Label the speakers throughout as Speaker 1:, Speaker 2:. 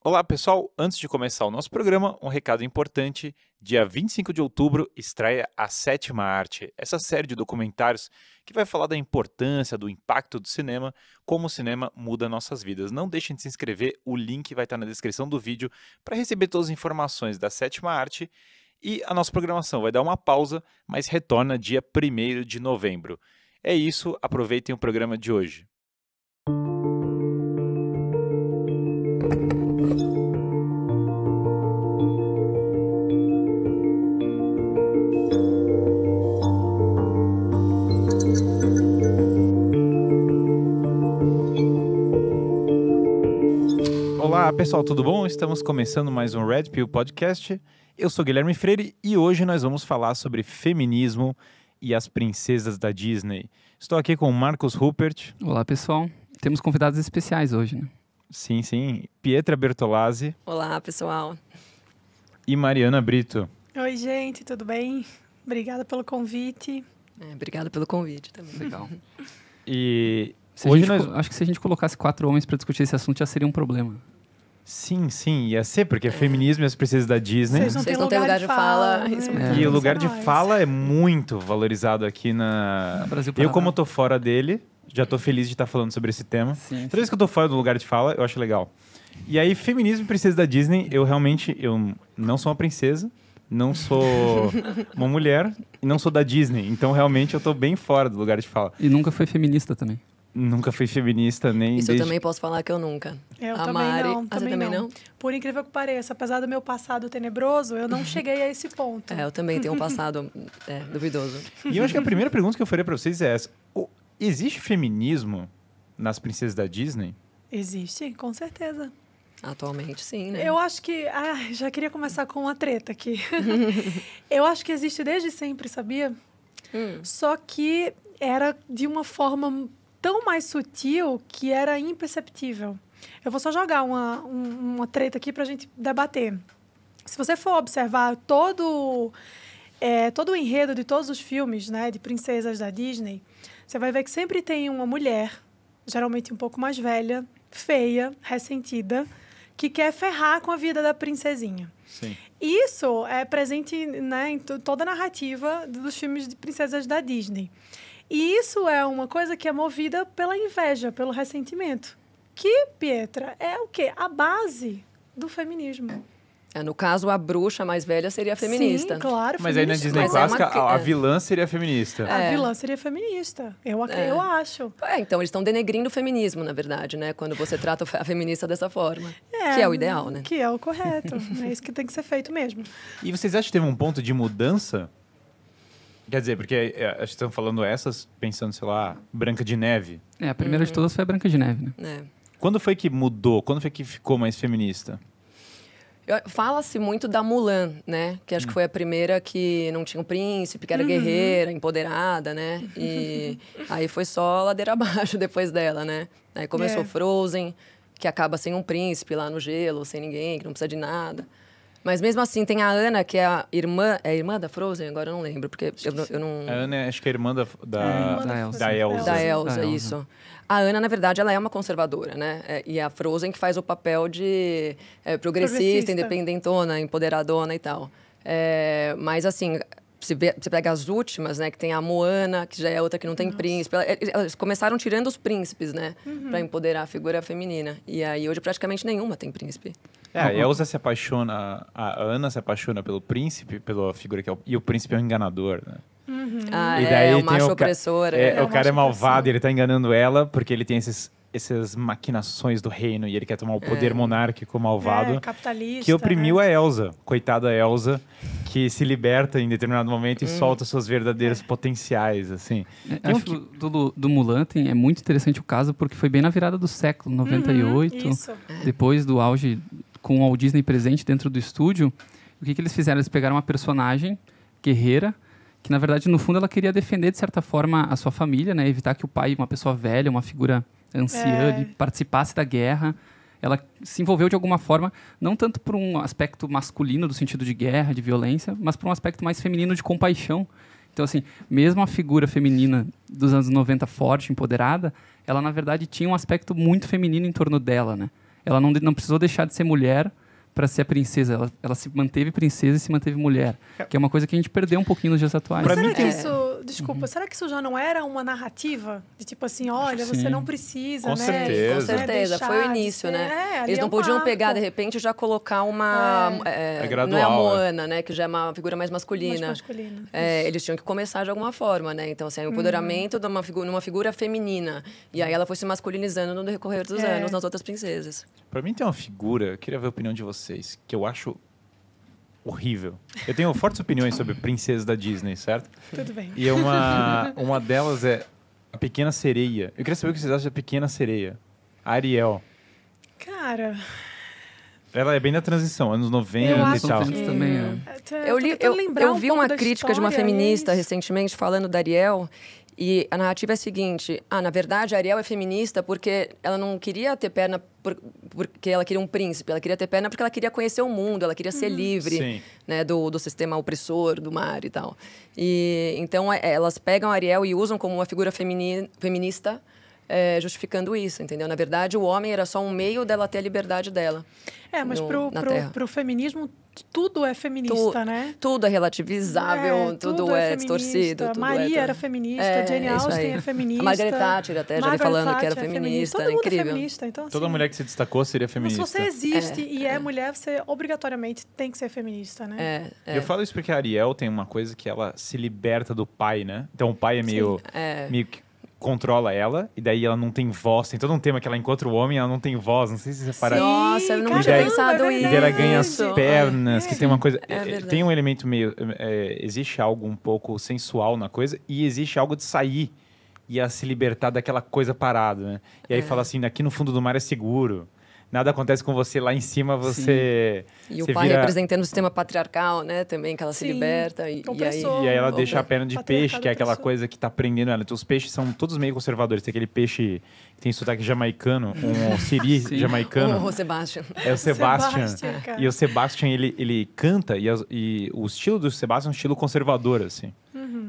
Speaker 1: Olá, pessoal. Antes de começar o nosso programa, um recado importante. Dia 25 de outubro estreia A Sétima Arte, essa série de documentários que vai falar da importância, do impacto do cinema, como o cinema muda nossas vidas. Não deixem de se inscrever, o link vai estar na descrição do vídeo para receber todas as informações da Sétima Arte. E a nossa programação vai dar uma pausa, mas retorna dia 1º de novembro. É isso, aproveitem o programa de hoje. Olá pessoal, tudo bom? Estamos começando mais um Red Pill Podcast. Eu sou Guilherme Freire e hoje nós vamos falar sobre feminismo e as princesas da Disney. Estou aqui com o Marcos Ruppert.
Speaker 2: Olá pessoal, temos convidados especiais hoje, né?
Speaker 1: Sim. Pietra Bertolazzi.
Speaker 3: Olá pessoal.
Speaker 1: E Mariana Brito.
Speaker 4: Oi gente, tudo bem? Obrigada pelo convite.
Speaker 3: Obrigada pelo convite também.
Speaker 2: Legal.
Speaker 1: E
Speaker 2: hoje acho que se a gente colocasse 4 homens para discutir esse assunto já seria um problema.
Speaker 1: Sim, ia ser, porque é feminismo e as princesas da Disney.
Speaker 4: Vocês não têm lugar de fala.
Speaker 3: Né?
Speaker 1: E o lugar de fala é muito valorizado aqui na...
Speaker 2: Brasil.
Speaker 1: Eu, como tô fora dele, já tô feliz de estar falando sobre esse tema.
Speaker 2: Sim.
Speaker 1: Toda vez que eu tô fora do lugar de fala, eu acho legal. E aí, feminismo e princesa da Disney, eu não sou uma princesa, não sou uma mulher e não sou da Disney. Então, realmente, eu tô bem fora do lugar de fala.
Speaker 2: E nunca foi feminista também.
Speaker 1: Nunca fui feminista, nem
Speaker 3: Isso
Speaker 1: desde...
Speaker 3: eu também posso falar que eu nunca.
Speaker 4: Eu
Speaker 3: a
Speaker 4: também
Speaker 3: Mari...
Speaker 4: não.
Speaker 3: Você também não?
Speaker 4: Por incrível que pareça, apesar do meu passado tenebroso, eu não cheguei a esse ponto.
Speaker 3: Eu também tenho um passado duvidoso.
Speaker 1: E eu acho que a primeira pergunta que eu faria pra vocês é essa. Existe feminismo nas princesas da Disney?
Speaker 4: Existe, com certeza.
Speaker 3: Atualmente, sim, né?
Speaker 4: Eu acho que... já queria começar com uma treta aqui. Eu acho que existe desde sempre, sabia? Só que era de uma forma tão mais sutil que era imperceptível. Eu vou só jogar uma treta aqui pra gente debater. Se você for observar todo o enredo de todos os filmes, né, de princesas da Disney, você vai ver que sempre tem uma mulher, geralmente um pouco mais velha, feia, ressentida, que quer ferrar com a vida da princesinha.
Speaker 1: Sim. Isso
Speaker 4: é presente, né, em toda a narrativa dos filmes de princesas da Disney. E isso é uma coisa que é movida pela inveja, pelo ressentimento. Que, Pietra, é o quê? A base do feminismo.
Speaker 3: No caso, a bruxa mais velha seria feminista.
Speaker 4: Sim, claro,
Speaker 1: mas aí na Disney clássica, a vilã seria feminista.
Speaker 4: A vilã seria feminista. Eu acho.
Speaker 3: Então eles estão denegrindo o feminismo, na verdade, né? Quando você trata a feminista dessa forma. Que é o ideal, né?
Speaker 4: Que é o correto. É isso que tem que ser feito mesmo.
Speaker 1: E vocês acham que teve um ponto de mudança? Quer dizer, porque acho que estão falando essas, pensando, sei lá, Branca de Neve.
Speaker 2: A primeira de todas foi a Branca de Neve, né?
Speaker 1: Quando foi que mudou? Quando foi que ficou mais feminista?
Speaker 3: Fala-se muito da Mulan, né? Que acho que foi a primeira que não tinha um príncipe, que era guerreira, empoderada, né? E aí foi só ladeira abaixo depois dela, né? Aí começou Frozen, que acaba sem um príncipe lá no gelo, sem ninguém, que não precisa de nada. Mas mesmo assim, tem a Anna, que é a irmã... É a irmã da Frozen? Agora eu não lembro, porque eu não...
Speaker 1: A Anna, acho que é a irmã da Elsa.
Speaker 3: Da Elsa, isso. A Anna, na verdade, ela é uma conservadora, né? E a Frozen que faz o papel de progressista, independentona, empoderadona e tal. Mas, assim, você pega as últimas, né? Que tem a Moana, que já é outra que não tem príncipe. Elas começaram tirando os príncipes, né? Pra empoderar a figura feminina. E aí, hoje, praticamente nenhuma tem príncipe.
Speaker 1: A Elsa se apaixona, a Anna se apaixona pelo príncipe, pela figura que é e o príncipe é um enganador, né?
Speaker 3: E daí o macho opressor.
Speaker 1: O cara é malvado e ele tá enganando ela porque ele tem essas maquinações do reino e ele quer tomar o poder monárquico malvado.
Speaker 4: Capitalista.
Speaker 1: Que oprimiu a Elsa, coitada Elsa, que se liberta em determinado momento e solta seus verdadeiros potenciais, assim.
Speaker 2: Acho que do Mulan é muito interessante o caso porque foi bem na virada do século, 98, depois do auge com o Walt Disney presente dentro do estúdio. O que eles fizeram? Eles pegaram uma personagem guerreira que, na verdade, no fundo, ela queria defender, de certa forma, a sua família, né? Evitar que o pai, uma pessoa velha, uma figura anciã, participasse da guerra. Ela se envolveu de alguma forma, não tanto por um aspecto masculino, do sentido de guerra, de violência, mas por um aspecto mais feminino, de compaixão. Então, assim, mesmo a figura feminina dos anos 90 forte, empoderada, ela, na verdade, tinha um aspecto muito feminino em torno dela, né? Ela não precisou deixar de ser mulher para ser a princesa. Ela se manteve princesa e se manteve mulher. Que é uma coisa que a gente perdeu um pouquinho nos dias atuais.
Speaker 4: Será que isso... Desculpa, será que isso já não era uma narrativa? De tipo assim, olha, você não precisa,
Speaker 1: Com
Speaker 4: né?
Speaker 1: certeza.
Speaker 3: Com certeza, foi o início, né? Eles não podiam pegar, de repente, já colocar uma... não é a Moana, né? Que já é uma figura mais masculina. Eles tinham que começar de alguma forma, né? Então, assim, o empoderamento de numa figura feminina. E aí ela foi se masculinizando no decorrer dos anos nas outras princesas.
Speaker 1: Pra mim tem uma figura, eu queria ver a opinião de vocês, que eu acho horrível. Eu tenho fortes opiniões sobre princesas da Disney, certo?
Speaker 4: Tudo bem.
Speaker 1: E uma delas é a Pequena Sereia. Eu queria saber o que vocês acham da Pequena Sereia. A Ariel.
Speaker 4: Cara...
Speaker 1: Ela é bem da transição, anos 90 e tal.
Speaker 2: Também,
Speaker 3: eu vi uma crítica de uma feminista recentemente falando da Ariel. E a narrativa é a seguinte, na verdade, a Ariel é feminista porque ela não queria ter perna porque ela queria um príncipe, ela queria ter perna porque ela queria conhecer o mundo, ela queria ser livre, né, do sistema opressor, do mar e tal. E, então, elas pegam a Ariel e usam como uma figura feminista, justificando isso, entendeu? Na verdade, o homem era só um meio dela ter a liberdade dela.
Speaker 4: Mas pro feminismo, tudo é feminista, né?
Speaker 3: Tudo é relativizável, tudo é distorcido.
Speaker 4: Maria era feminista, Jane Austen é feminista.
Speaker 3: A Margaret Thatcher até já falando que era feminista.
Speaker 4: Todo mundo
Speaker 3: incrível.
Speaker 4: É feminista. Então, assim,
Speaker 1: toda mulher que se destacou seria feminista.
Speaker 4: Mas se você existe e é mulher, você obrigatoriamente tem que ser feminista, né?
Speaker 1: Eu falo isso porque a Ariel tem uma coisa que ela se liberta do pai, né? Então o pai é meio que controla ela, e daí ela não tem voz. Tem todo um tema que ela encontra o homem, ela não tem voz. Não sei se você repara.
Speaker 3: Nossa, eu não tinha pensado isso.
Speaker 1: E daí ela ganha as pernas, que tem uma coisa... tem um elemento meio... existe algo um pouco sensual na coisa, e existe algo de sair e a se libertar daquela coisa parada, né? E aí fala assim, aqui no fundo do mar é seguro. Nada acontece com você lá em cima, você...
Speaker 3: E o pai representando o sistema patriarcal, né? Também, que ela se liberta. E
Speaker 1: aí ela deixa a perna de peixe, que é aquela coisa que tá prendendo ela. Então, os peixes são todos meio conservadores. Tem aquele peixe que tem sotaque jamaicano, um siri jamaicano.
Speaker 3: O Sebastian.
Speaker 1: É o Sebastian. E o Sebastian, ele canta, e o estilo do Sebastian é um estilo conservador, assim.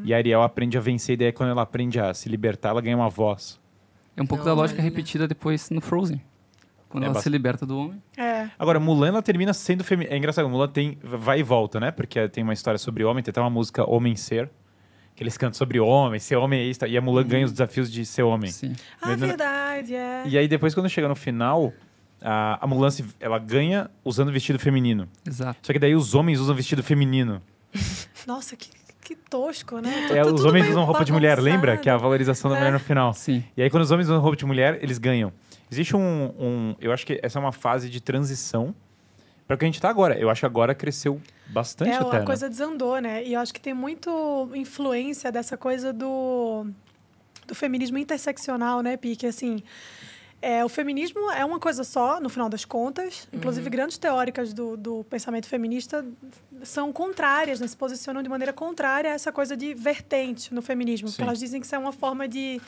Speaker 1: E a Ariel aprende a vencer, e daí quando ela aprende a se libertar, ela ganha uma voz.
Speaker 2: É um pouco da lógica repetida depois no Frozen. Quando ela se liberta do homem.
Speaker 1: Agora, Mulan, ela termina sendo feminina. É engraçado, Mulan vai e volta, né? Porque tem uma história sobre homem, tem até uma música Homem Ser, que eles cantam sobre homem, ser homem é isso. E a Mulan ganha os desafios de ser homem.
Speaker 2: Sim.
Speaker 4: Verdade,
Speaker 1: E aí, depois, quando chega no final, a Mulan, ela ganha usando vestido feminino.
Speaker 2: Exato.
Speaker 1: Só que daí os homens usam vestido feminino.
Speaker 4: Nossa, que tosco, né?
Speaker 1: Os homens usam roupa de mulher, lembra? Que é a valorização da mulher no final.
Speaker 2: Sim.
Speaker 1: E aí, quando os homens usam roupa de mulher, eles ganham. Existe eu acho que essa é uma fase de transição para o que a gente está agora. Eu acho que agora cresceu bastante até,
Speaker 4: a coisa desandou, né? E eu acho que tem muito influência dessa coisa do feminismo interseccional, né, Pique? Assim, o feminismo é uma coisa só, no final das contas. Inclusive, grandes teóricas do pensamento feminista são contrárias, né? Se posicionam de maneira contrária a essa coisa de vertente no feminismo. Porque elas dizem que isso é uma forma de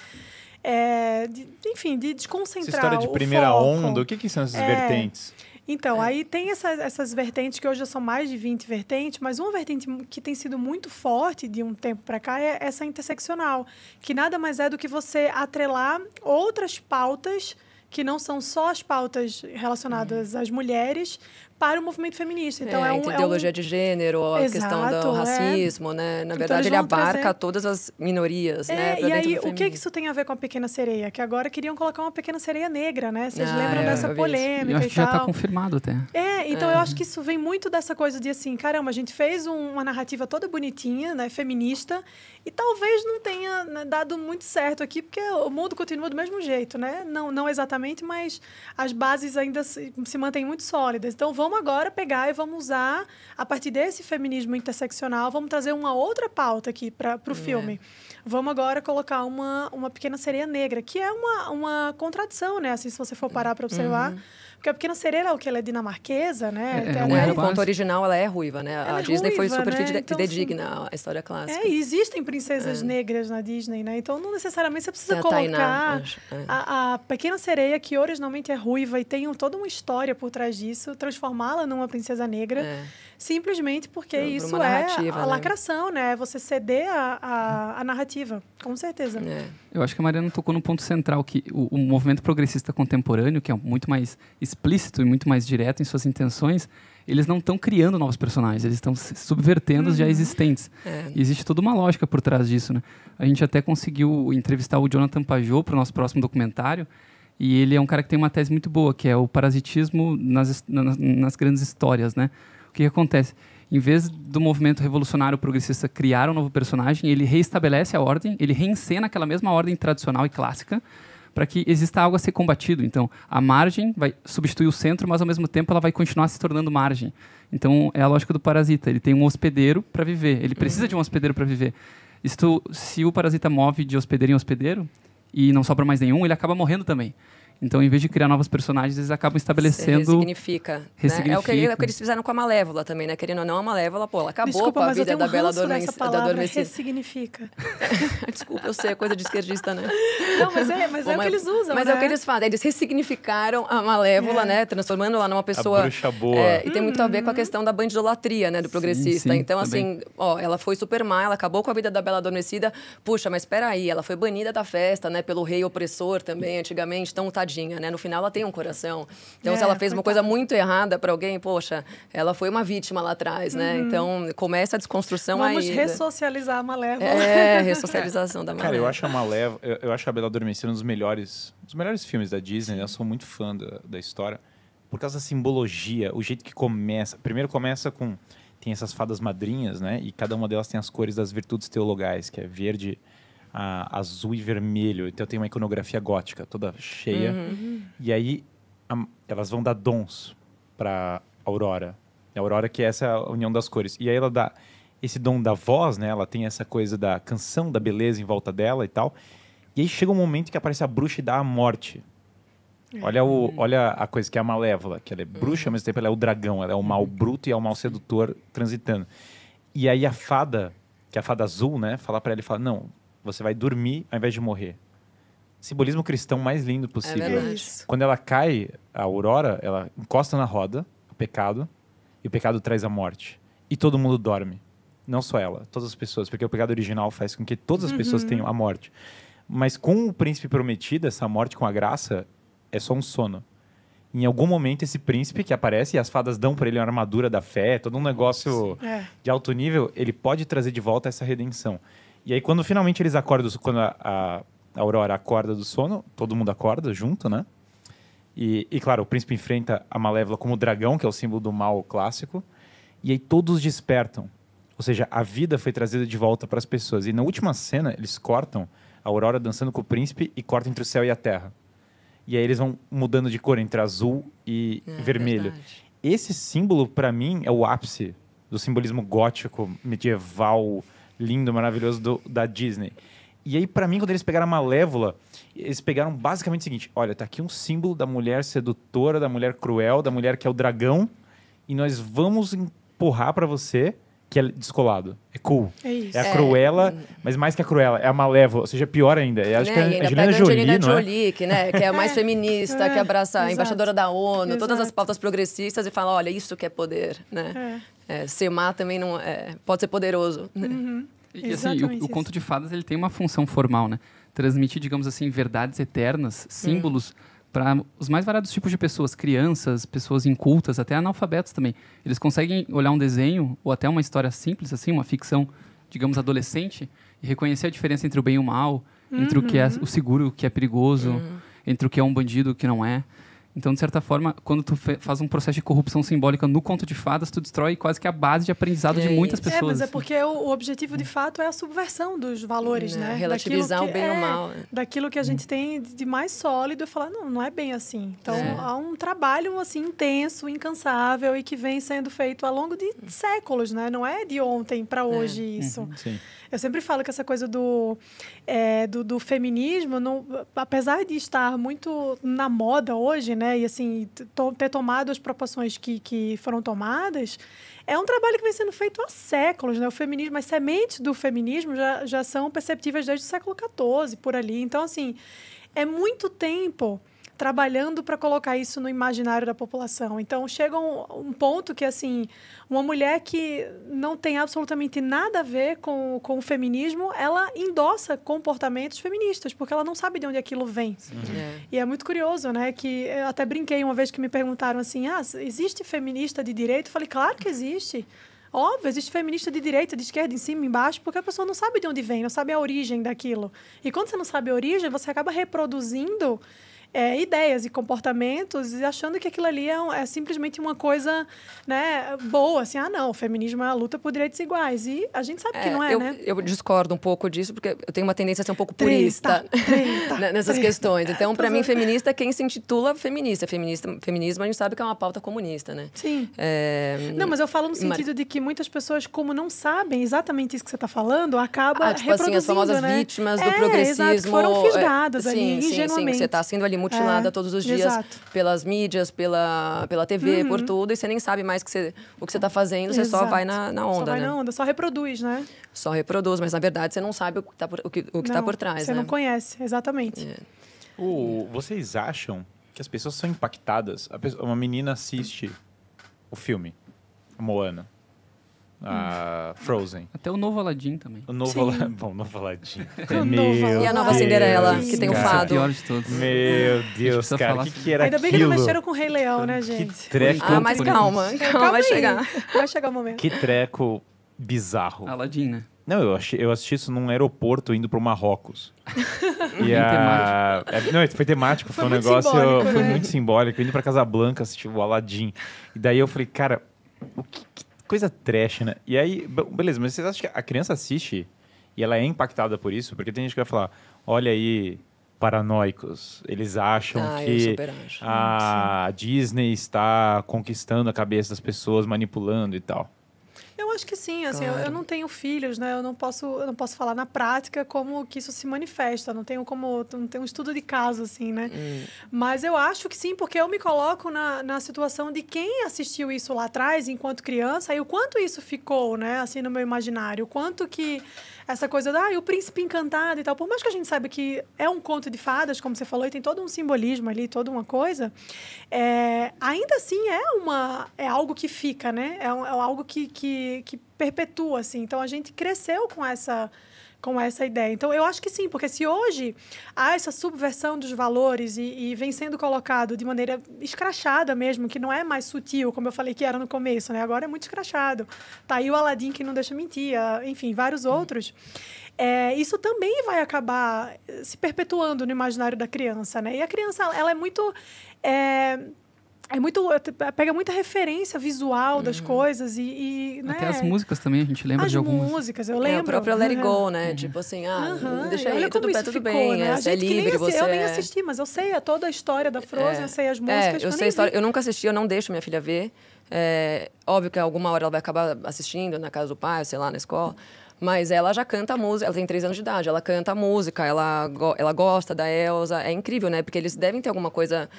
Speaker 4: desconcentrar
Speaker 1: essa história de primeira
Speaker 4: foco.
Speaker 1: Onda, o que são essas vertentes?
Speaker 4: Então, aí tem essas vertentes que hoje já são mais de 20 vertentes, mas uma vertente que tem sido muito forte de um tempo para cá é essa interseccional, que nada mais é do que você atrelar outras pautas que não são só as pautas relacionadas às mulheres para o movimento feminista. Então,
Speaker 3: ideologia de gênero, a questão do racismo, né? Na verdade, ele abarca todas as minorias, né?
Speaker 4: E aí, o que isso tem a ver com a Pequena Sereia? Que agora queriam colocar uma Pequena Sereia negra, né? Vocês lembram dessa polêmica
Speaker 2: eu acho que já está confirmado até.
Speaker 4: Então eu acho que isso vem muito dessa coisa de assim, caramba, a gente fez uma narrativa toda bonitinha, né? Feminista, e talvez não tenha, né, dado muito certo aqui, porque o mundo continua do mesmo jeito, né? Não exatamente, mas as bases ainda se mantêm muito sólidas. Então, vamos agora pegar e vamos usar, a partir desse feminismo interseccional, vamos trazer uma outra pauta aqui para o filme. Vamos agora colocar uma Pequena Sereia negra, que é uma contradição, né? Assim, se você for parar para observar. Porque a Pequena Sereia, ela é dinamarquesa, né?
Speaker 3: No conto original, ela é ruiva, né? A Disney foi super fidedigna à história clássica.
Speaker 4: E existem princesas negras na Disney, né? Então, não necessariamente você precisa colocar a Pequena Sereia, que originalmente é ruiva e tem toda uma história por trás disso, transformá-la numa princesa negra, simplesmente porque isso é a lacração, né? Você ceder a narrativa, com certeza.
Speaker 2: Eu acho que a Mariana tocou num ponto central, que o movimento progressista contemporâneo, que é muito mais explícito e muito mais direto em suas intenções, eles não estão criando novos personagens, eles estão subvertendo os já existentes. E existe toda uma lógica por trás disso, né? A gente até conseguiu entrevistar o Jonathan Pajot para o nosso próximo documentário, e ele é um cara que tem uma tese muito boa, que é o parasitismo nas grandes histórias, né? O que acontece? Em vez do movimento revolucionário progressista criar um novo personagem, ele reestabelece a ordem, ele reencena aquela mesma ordem tradicional e clássica, para que exista algo a ser combatido. Então, a margem vai substituir o centro, mas, ao mesmo tempo, ela vai continuar se tornando margem. Então, é a lógica do parasita. Ele tem um hospedeiro para viver. Ele precisa de um hospedeiro para viver. Se o parasita move de hospedeiro em hospedeiro e não sobra mais nenhum, ele acaba morrendo também. Então, em vez de criar novos personagens, eles acabam estabelecendo...
Speaker 3: Ressignifica. Né? É o que eles fizeram com a Malévola também, né? Querendo ou não, a Malévola, ela acabou com a vida da Bela Adormecida.
Speaker 4: Ressignifica.
Speaker 3: Desculpa, eu sei, é coisa de esquerdista, né?
Speaker 4: Não, mas é o que eles usam,
Speaker 3: Mas
Speaker 4: né?
Speaker 3: é o que eles fazem. Eles ressignificaram a Malévola, né? Transformando ela numa pessoa...
Speaker 1: A bruxa boa.
Speaker 3: E tem muito a ver com a questão da bandidolatria, né? Do progressista.
Speaker 2: Sim,
Speaker 3: então,
Speaker 2: também.
Speaker 3: assim, ela foi super má, ela acabou com a vida da Bela Adormecida. Puxa, mas espera aí, ela foi banida da festa, né? Pelo rei opressor também, antigamente. Então, tadinha, né? No final, ela tem um coração. Então, se ela fez uma coisa muito errada para alguém, poxa, ela foi uma vítima lá atrás, né? Então, começa a desconstrução aí.
Speaker 4: Vamos ressocializar a Malévola.
Speaker 3: Ressocialização da Malévola.
Speaker 1: Cara, eu acho a Malévola, eu acho a Bela Adormecida um dos melhores filmes da Disney. Eu sou muito fã da história. Por causa da simbologia, o jeito que começa. Primeiro começa com... Tem essas fadas madrinhas, né? E cada uma delas tem as cores das virtudes teologais, que é verde, azul e vermelho. Então tem uma iconografia gótica, toda cheia. E aí elas vão dar dons para Aurora. A Aurora, que é essa união das cores. E aí ela dá esse dom da voz, né? Ela tem essa coisa da canção, da beleza em volta dela e tal. E aí chega um momento que aparece a bruxa e dá a morte. Olha a coisa que é a Malévola, que ela é bruxa, ao mesmo tempo ela é o dragão. Ela é o mal bruto e é o mal sedutor transitando. E aí a fada, que é a fada azul, né? Fala para ela e fala, não, você vai dormir ao invés de morrer. Simbolismo cristão mais lindo possível.
Speaker 3: É verdade.
Speaker 1: Quando ela cai, a Aurora, ela encosta na roda, o pecado, e o pecado traz a morte. E todo mundo dorme. Não só ela, todas as pessoas, porque o pecado original faz com que todas as pessoas tenham a morte. Mas com o príncipe prometido, essa morte com a graça é só um sono. Em algum momento, esse príncipe que aparece, e as fadas dão para ele uma armadura da fé, todo um negócio de alto nível, ele pode trazer de volta essa redenção. E aí, quando finalmente eles acordam, quando a Aurora acorda do sono, todo mundo acorda junto, né? E claro, o príncipe enfrenta a Malévola como dragão, que é o símbolo do mal clássico. E aí todos despertam. Ou seja, a vida foi trazida de volta para as pessoas. E na última cena, eles cortam a Aurora dançando com o príncipe e cortam entre o céu e a terra. E aí eles vão mudando de cor entre azul e vermelho.
Speaker 3: Verdade.
Speaker 1: Esse símbolo, para mim, é o ápice do simbolismo gótico, medieval, lindo, maravilhoso da Disney. E aí, para mim, quando eles pegaram a Malévola, eles pegaram basicamente o seguinte: olha, tá aqui um símbolo da mulher sedutora, da mulher cruel, da mulher que é o dragão, e nós vamos empurrar para você que é descolado. É cool.
Speaker 4: É isso.
Speaker 1: É a Cruella, mas mais que a Cruella, é a Malévola. Ou seja, pior ainda. Eu acho que é a Angelina Jolie, não é?
Speaker 3: Que é a mais feminista, que abraça a embaixadora da ONU, todas as pautas progressistas e fala, olha, isso que é poder, né? Ser má também não pode ser poderoso. Né?
Speaker 2: E assim, o conto de fadas ele tem uma função formal, né? Transmitir, digamos assim, verdades eternas, símbolos para os mais variados tipos de pessoas, crianças, pessoas incultas, até analfabetos também. Eles conseguem olhar um desenho ou até uma história simples, assim, uma ficção, digamos, adolescente, e reconhecer a diferença entre o bem e o mal, entre o que é o seguro, o que é perigoso, entre o que é um bandido e o que não é. Então, de certa forma, quando tu faz um processo de corrupção simbólica no conto de fadas, tu destrói quase que a base de aprendizado de muitas pessoas.
Speaker 4: Mas é porque o objetivo, de fato, é a subversão dos valores, né?
Speaker 3: Relativizar o bem e o mal.
Speaker 4: Daquilo que a gente tem de mais sólido e falar, não é bem assim. Então, há um trabalho, assim, intenso, incansável e que vem sendo feito ao longo de séculos, né? Não é de ontem para hoje isso.
Speaker 1: Sim.
Speaker 4: Eu sempre falo que essa coisa do feminismo, apesar de estar muito na moda hoje, né, e assim, ter tomado as proporções que foram tomadas, é um trabalho que vem sendo feito há séculos, né? O feminismo, as sementes do feminismo já são perceptíveis desde o século XIV, por ali. Então, assim, é muito tempo trabalhando para colocar isso no imaginário da população. Então, chega um ponto que, assim, uma mulher que não tem absolutamente nada a ver com o feminismo, ela endossa comportamentos feministas, porque ela não sabe de onde aquilo vem. E é muito curioso, né? Que eu até brinquei uma vez que me perguntaram assim, existe feminista de direita? Eu falei, claro que existe. Óbvio, existe feminista de direita, de esquerda, em cima, embaixo, porque a pessoa não sabe de onde vem, não sabe a origem daquilo. E quando você não sabe a origem, você acaba reproduzindo ideias e comportamentos e achando que aquilo ali é simplesmente uma coisa, né, boa, assim, não, o feminismo é a luta por direitos iguais. E a gente sabe que não é, né?
Speaker 3: Eu discordo um pouco disso, porque eu tenho uma tendência a ser um pouco purista nessas questões. Então, para mim, feminista é quem se intitula feminista. Feminismo, a gente sabe que é uma pauta comunista, né?
Speaker 4: Sim. Não, mas eu falo no sentido de que muitas pessoas, como não sabem exatamente isso que você está falando, acaba
Speaker 3: tipo assim, as famosas vítimas do progressismo.
Speaker 4: Exato, foram fisgadas ali, ingenuamente.
Speaker 3: Sim, você está sendo ali mutilada todos os dias pelas mídias, pela TV, por tudo, e você nem sabe mais o que você está fazendo, você só vai na onda,
Speaker 4: só vai na onda, só reproduz, né?
Speaker 3: Só reproduz, mas na verdade você não sabe o que está por trás,
Speaker 4: você não conhece, exatamente.
Speaker 1: Vocês acham que as pessoas são impactadas? Uma menina assiste o filme, Moana, Frozen.
Speaker 2: Até o novo Aladdin também.
Speaker 1: O novo Aladdin.
Speaker 3: E a nova Cinderela, que tem o fado.
Speaker 2: Esse é o pior de todos.
Speaker 1: Meu Deus, cara, o que era
Speaker 4: Ainda bem
Speaker 1: aquilo?
Speaker 4: que não mexeram com o Rei Leão, né, gente?
Speaker 1: Que treco.
Speaker 3: Mas calma, vai chegar.
Speaker 4: Vai chegar o momento.
Speaker 1: Que treco bizarro.
Speaker 2: Aladdin, né?
Speaker 1: Não, eu assisti isso num aeroporto indo pro Marrocos. Foi temático, foi um negócio... Foi muito simbólico. Indo pra Casablanca assistir o Aladdin. E daí eu falei, cara, que coisa trash, né? E aí, beleza, mas vocês acham que a criança assiste e ela é impactada por isso? Porque tem gente que vai falar, olha aí, paranoicos. Eles acham que a Disney está conquistando a cabeça das pessoas, manipulando e tal.
Speaker 4: Eu acho que sim, assim, eu não tenho filhos, né? Eu não posso falar na prática como que isso se manifesta, não tenho um estudo de caso, assim, né? Mas eu acho que sim, porque eu me coloco na situação de quem assistiu isso lá atrás, enquanto criança, e o quanto isso ficou, né, assim, no meu imaginário, o quanto que essa coisa o príncipe encantado e tal, por mais que a gente saiba que é um conto de fadas, como você falou, e tem todo um simbolismo ali, toda uma coisa, ainda assim é algo que fica, né? É algo que perpetua, assim. Então, a gente cresceu com essa ideia. Então, eu acho que sim, porque se hoje há essa subversão dos valores e vem sendo colocado de maneira escrachada mesmo, que não é mais sutil, como eu falei que era no começo, né? Agora é muito escrachado. Tá aí o Aladdin que não deixa mentir, enfim, vários outros. Isso também vai acabar se perpetuando no imaginário da criança, né? E a criança, ela é muito... pega muita referência visual das coisas e né?
Speaker 2: Até as músicas também, a gente lembra de algumas.
Speaker 4: As músicas, eu lembro.
Speaker 3: O próprio Let It Go, né? Tipo assim, deixa aí, tudo bem,
Speaker 4: né?
Speaker 3: você é livre,
Speaker 4: eu nem assisti, mas eu sei toda a história da Frozen, eu sei as músicas.
Speaker 3: Eu sei a história, eu nunca assisti, eu não deixo minha filha ver. Óbvio que alguma hora ela vai acabar assistindo na casa do pai, sei lá, na escola. Mas ela já canta a música, ela tem 3 anos de idade, ela canta a música, ela gosta da Elsa. É incrível, né? Porque eles devem ter alguma coisa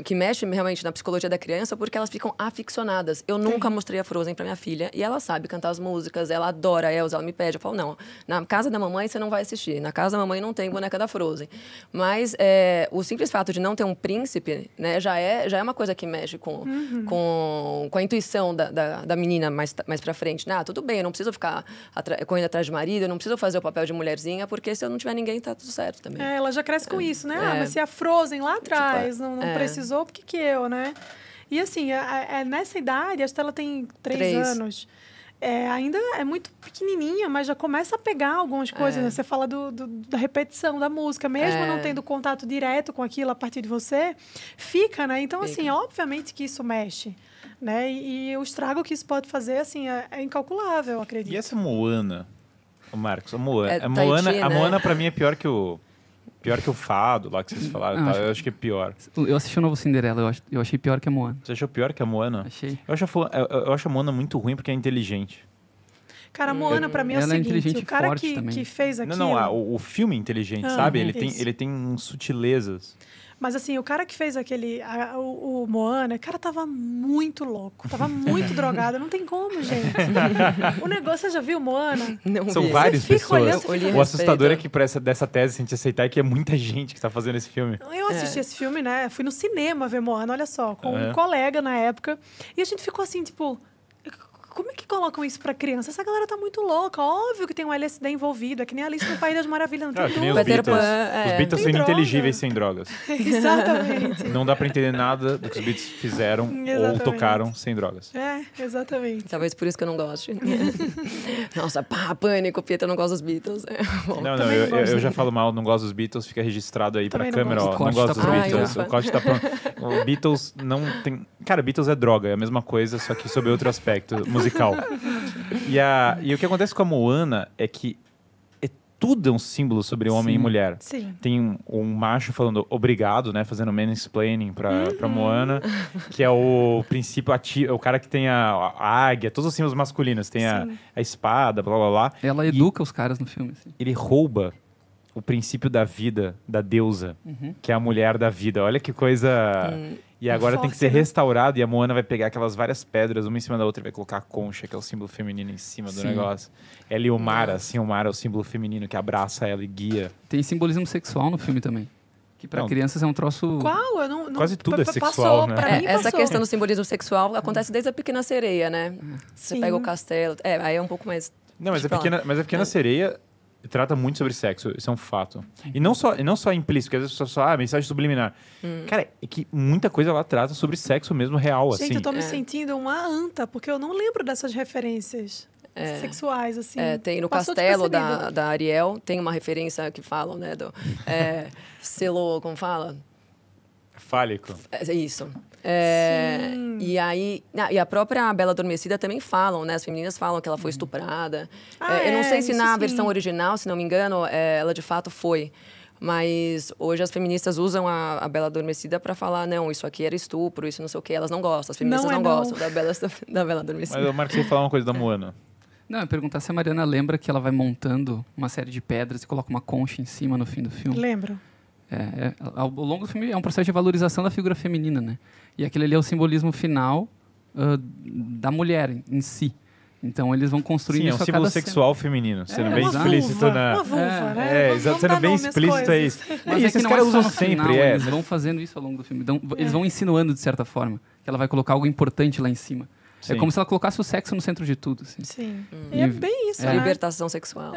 Speaker 3: que mexe realmente na psicologia da criança, porque elas ficam aficionadas. Eu nunca mostrei a Frozen pra minha filha, e ela sabe cantar as músicas, ela adora a Elsa, ela me pede. Eu falo, não, na casa da mamãe você não vai assistir, na casa da mamãe não tem boneca da Frozen. Mas o simples fato de não ter um príncipe, né, já é uma coisa que mexe com a intuição da menina mais pra frente. Tudo bem, eu não preciso ficar correndo atrás de marido, eu não preciso fazer o papel de mulherzinha, porque se eu não tiver ninguém, tá tudo certo também.
Speaker 4: Ela já cresce com isso, né? Mas se a Frozen lá atrás não precisou, por que eu, né? E assim, nessa idade, acho que ela tem 3 anos, ainda é muito pequenininha, mas já começa a pegar algumas coisas, né? Você fala da repetição da música, mesmo não tendo contato direto com aquilo a partir de você, fica, né? Então, assim, obviamente que isso mexe. Né? E o estrago que isso pode fazer, assim, é incalculável, eu acredito.
Speaker 1: E essa Moana, Marcos, a Moana,
Speaker 3: Tahiti,
Speaker 1: a Moana pra mim é pior que o Fado, lá que vocês falaram. Eu acho que é pior.
Speaker 2: Eu assisti o novo Cinderela, eu achei pior que a Moana.
Speaker 1: Você achou pior que a Moana?
Speaker 2: Achei.
Speaker 1: Eu acho a Moana muito ruim porque é inteligente.
Speaker 4: Cara, a Moana, pra mim, é o seguinte.
Speaker 2: Inteligente
Speaker 4: O cara
Speaker 2: forte também.
Speaker 4: que fez aquilo...
Speaker 1: Não, o filme é inteligente, sabe? Ele tem sutilezas.
Speaker 4: Mas assim, o cara que fez o Moana, o cara tava muito louco, tava muito drogado, não tem como, gente. O negócio, você já viu Moana?
Speaker 3: Não
Speaker 1: São
Speaker 3: vi.
Speaker 1: várias pessoas.
Speaker 3: Olhando,
Speaker 1: o assustador é que dessa tese, se a gente aceitar, é que é muita gente que tá fazendo esse filme.
Speaker 4: Eu assisti esse filme, né? Fui no cinema ver Moana, olha só, com um colega na época. E a gente ficou assim, tipo... Como é que colocam isso pra criança? Essa galera tá muito louca. Óbvio que tem um LSD envolvido. É que nem Alice no País das Maravilhas, não tem
Speaker 1: que nem
Speaker 4: dúvida.
Speaker 1: os Beatles são ininteligíveis sem drogas.
Speaker 4: Exatamente.
Speaker 1: Não dá pra entender nada do que os Beatles fizeram ou tocaram sem drogas.
Speaker 4: Exatamente.
Speaker 3: Talvez por isso que eu não gosto. Nossa, pânico, Pietra, eu não gosto dos Beatles.
Speaker 1: Eu já falo mal, não gosto dos Beatles, fica registrado aí pra câmera. Não gosto dos Beatles. O corte tá pronto. O Beatles não tem... Cara, Beatles é droga, é a mesma coisa, só que sob outro aspecto musical. E o que acontece com a Moana é que tudo é um símbolo sobre homem e mulher.
Speaker 4: Sim.
Speaker 1: Tem um macho falando obrigado, né? Fazendo mansplaining pra Moana, que é o princípio ativo, é o cara que tem a águia, todos os símbolos masculinos. Tem a espada, blá, blá, blá.
Speaker 2: Ela educa os caras no filme. Assim.
Speaker 1: Ele rouba o princípio da vida, da deusa, que é a mulher da vida. Olha que coisa... E agora tem que ser restaurado, e a Moana vai pegar aquelas várias pedras, uma em cima da outra, e vai colocar a concha, que é o símbolo feminino, em cima do negócio. Ela e o mar, assim, o mar é o símbolo feminino que abraça ela e guia.
Speaker 2: Tem simbolismo sexual no filme também. Que pra crianças é um troço...
Speaker 4: Qual? Eu não
Speaker 1: Quase tudo é sexual, né?
Speaker 4: Pra mim,
Speaker 3: essa questão do simbolismo sexual acontece desde a Pequena Sereia, né? Você pega o castelo... aí é um pouco mais...
Speaker 1: Não, mas a Pequena Sereia... trata muito sobre sexo, isso é um fato. E não só implícito, porque às vezes as pessoas falam, mensagem subliminar. Cara, é que muita coisa lá trata sobre sexo mesmo real,
Speaker 4: Gente,
Speaker 1: assim.
Speaker 4: eu tô me sentindo uma anta, porque eu não lembro dessas referências sexuais, assim.
Speaker 3: Tem no castelo da Ariel, tem uma referência que falam, né, do selo, como fala?
Speaker 1: Fálico.
Speaker 3: Isso. E a própria Bela Adormecida também falam, né? As femininas falam que ela foi estuprada. Eu não sei se na versão original, se não me engano, ela de fato foi. Mas hoje as feministas usam a Bela Adormecida para falar, não, isso aqui era estupro, isso não sei o quê. Elas não gostam, as feministas não gostam da Bela Adormecida.
Speaker 1: Mas o Marcos ia falar uma coisa da Moana.
Speaker 2: Não, eu perguntar se a Mariana lembra que ela vai montando uma série de pedras e coloca uma concha em cima no fim do filme.
Speaker 4: Lembro.
Speaker 2: Ao longo do filme é um processo de valorização da figura feminina, né? E aquele ali é o simbolismo final da mulher em si. Então eles vão construindo isso a cada
Speaker 1: símbolo sexual feminino, sendo bem explícito
Speaker 4: uma vulva, né?
Speaker 1: Sendo bem explícito é isso.
Speaker 2: Mas
Speaker 1: esses
Speaker 2: não
Speaker 1: caras
Speaker 2: é
Speaker 1: usam
Speaker 2: no
Speaker 1: sempre,
Speaker 2: final, eles vão fazendo isso ao longo do filme. Então, eles vão insinuando de certa forma que ela vai colocar algo importante lá em cima. Sim. É como se ela colocasse o sexo no centro de tudo. Assim.
Speaker 4: Sim. E é bem isso, né?
Speaker 3: Libertação sexual.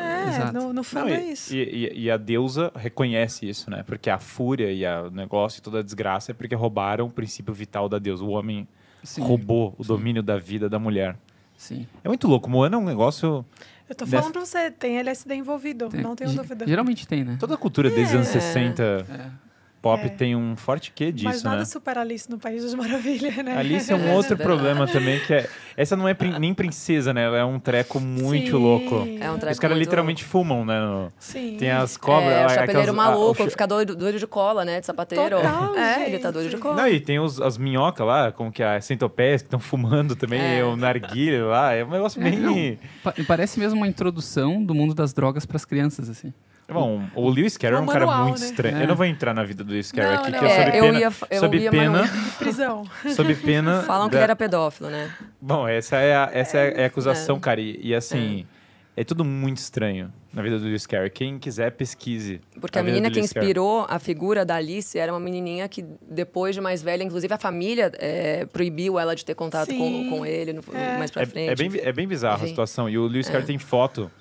Speaker 4: No fundo é isso.
Speaker 1: E a deusa reconhece isso, né? Porque a fúria e o negócio e toda a desgraça é porque roubaram o princípio vital da deusa. O homem roubou o domínio da vida da mulher.
Speaker 2: Sim.
Speaker 1: É muito louco. Moana é um negócio...
Speaker 4: Eu tô falando pra você, tem LSD envolvido, não tenho dúvida.
Speaker 2: Geralmente tem, né?
Speaker 1: Toda a cultura desde os anos 60... Pop tem um forte quê disso,
Speaker 4: mas nada
Speaker 1: né?
Speaker 4: supera Alice no País das Maravilhas, né?
Speaker 1: Alice é um outro problema também, que é... Essa não é nem princesa, né? Ela é um treco muito louco.
Speaker 3: É um treco
Speaker 1: Os caras literalmente fumam, né?
Speaker 4: Sim.
Speaker 1: Tem as cobras...
Speaker 3: o chapeleiro maluco, fica doido de cola, né? De sapateiro.
Speaker 4: Total,
Speaker 3: ele tá doido de cola.
Speaker 1: Não, e tem as minhocas lá, como que a centopeias que estão fumando também, o narguilé lá. É um negócio bem...
Speaker 2: Parece mesmo uma introdução do mundo das drogas para as crianças, assim.
Speaker 1: Bom, o Lewis Carroll é um cara muito estranho. Eu não vou entrar na vida do Lewis Carroll aqui, que é sob pena...
Speaker 4: prisão.
Speaker 1: Sob pena...
Speaker 3: Falam que ele era pedófilo, né?
Speaker 1: Bom, essa é a acusação, cara. E assim, é tudo muito estranho na vida do Lewis Carroll. Quem quiser, pesquise.
Speaker 3: Porque a menina que inspirou a figura da Alice era uma menininha que, depois de mais velha, inclusive a família proibiu ela de ter contato com ele mais pra frente.
Speaker 1: É bem bizarra a situação. E o Lewis Carroll tem foto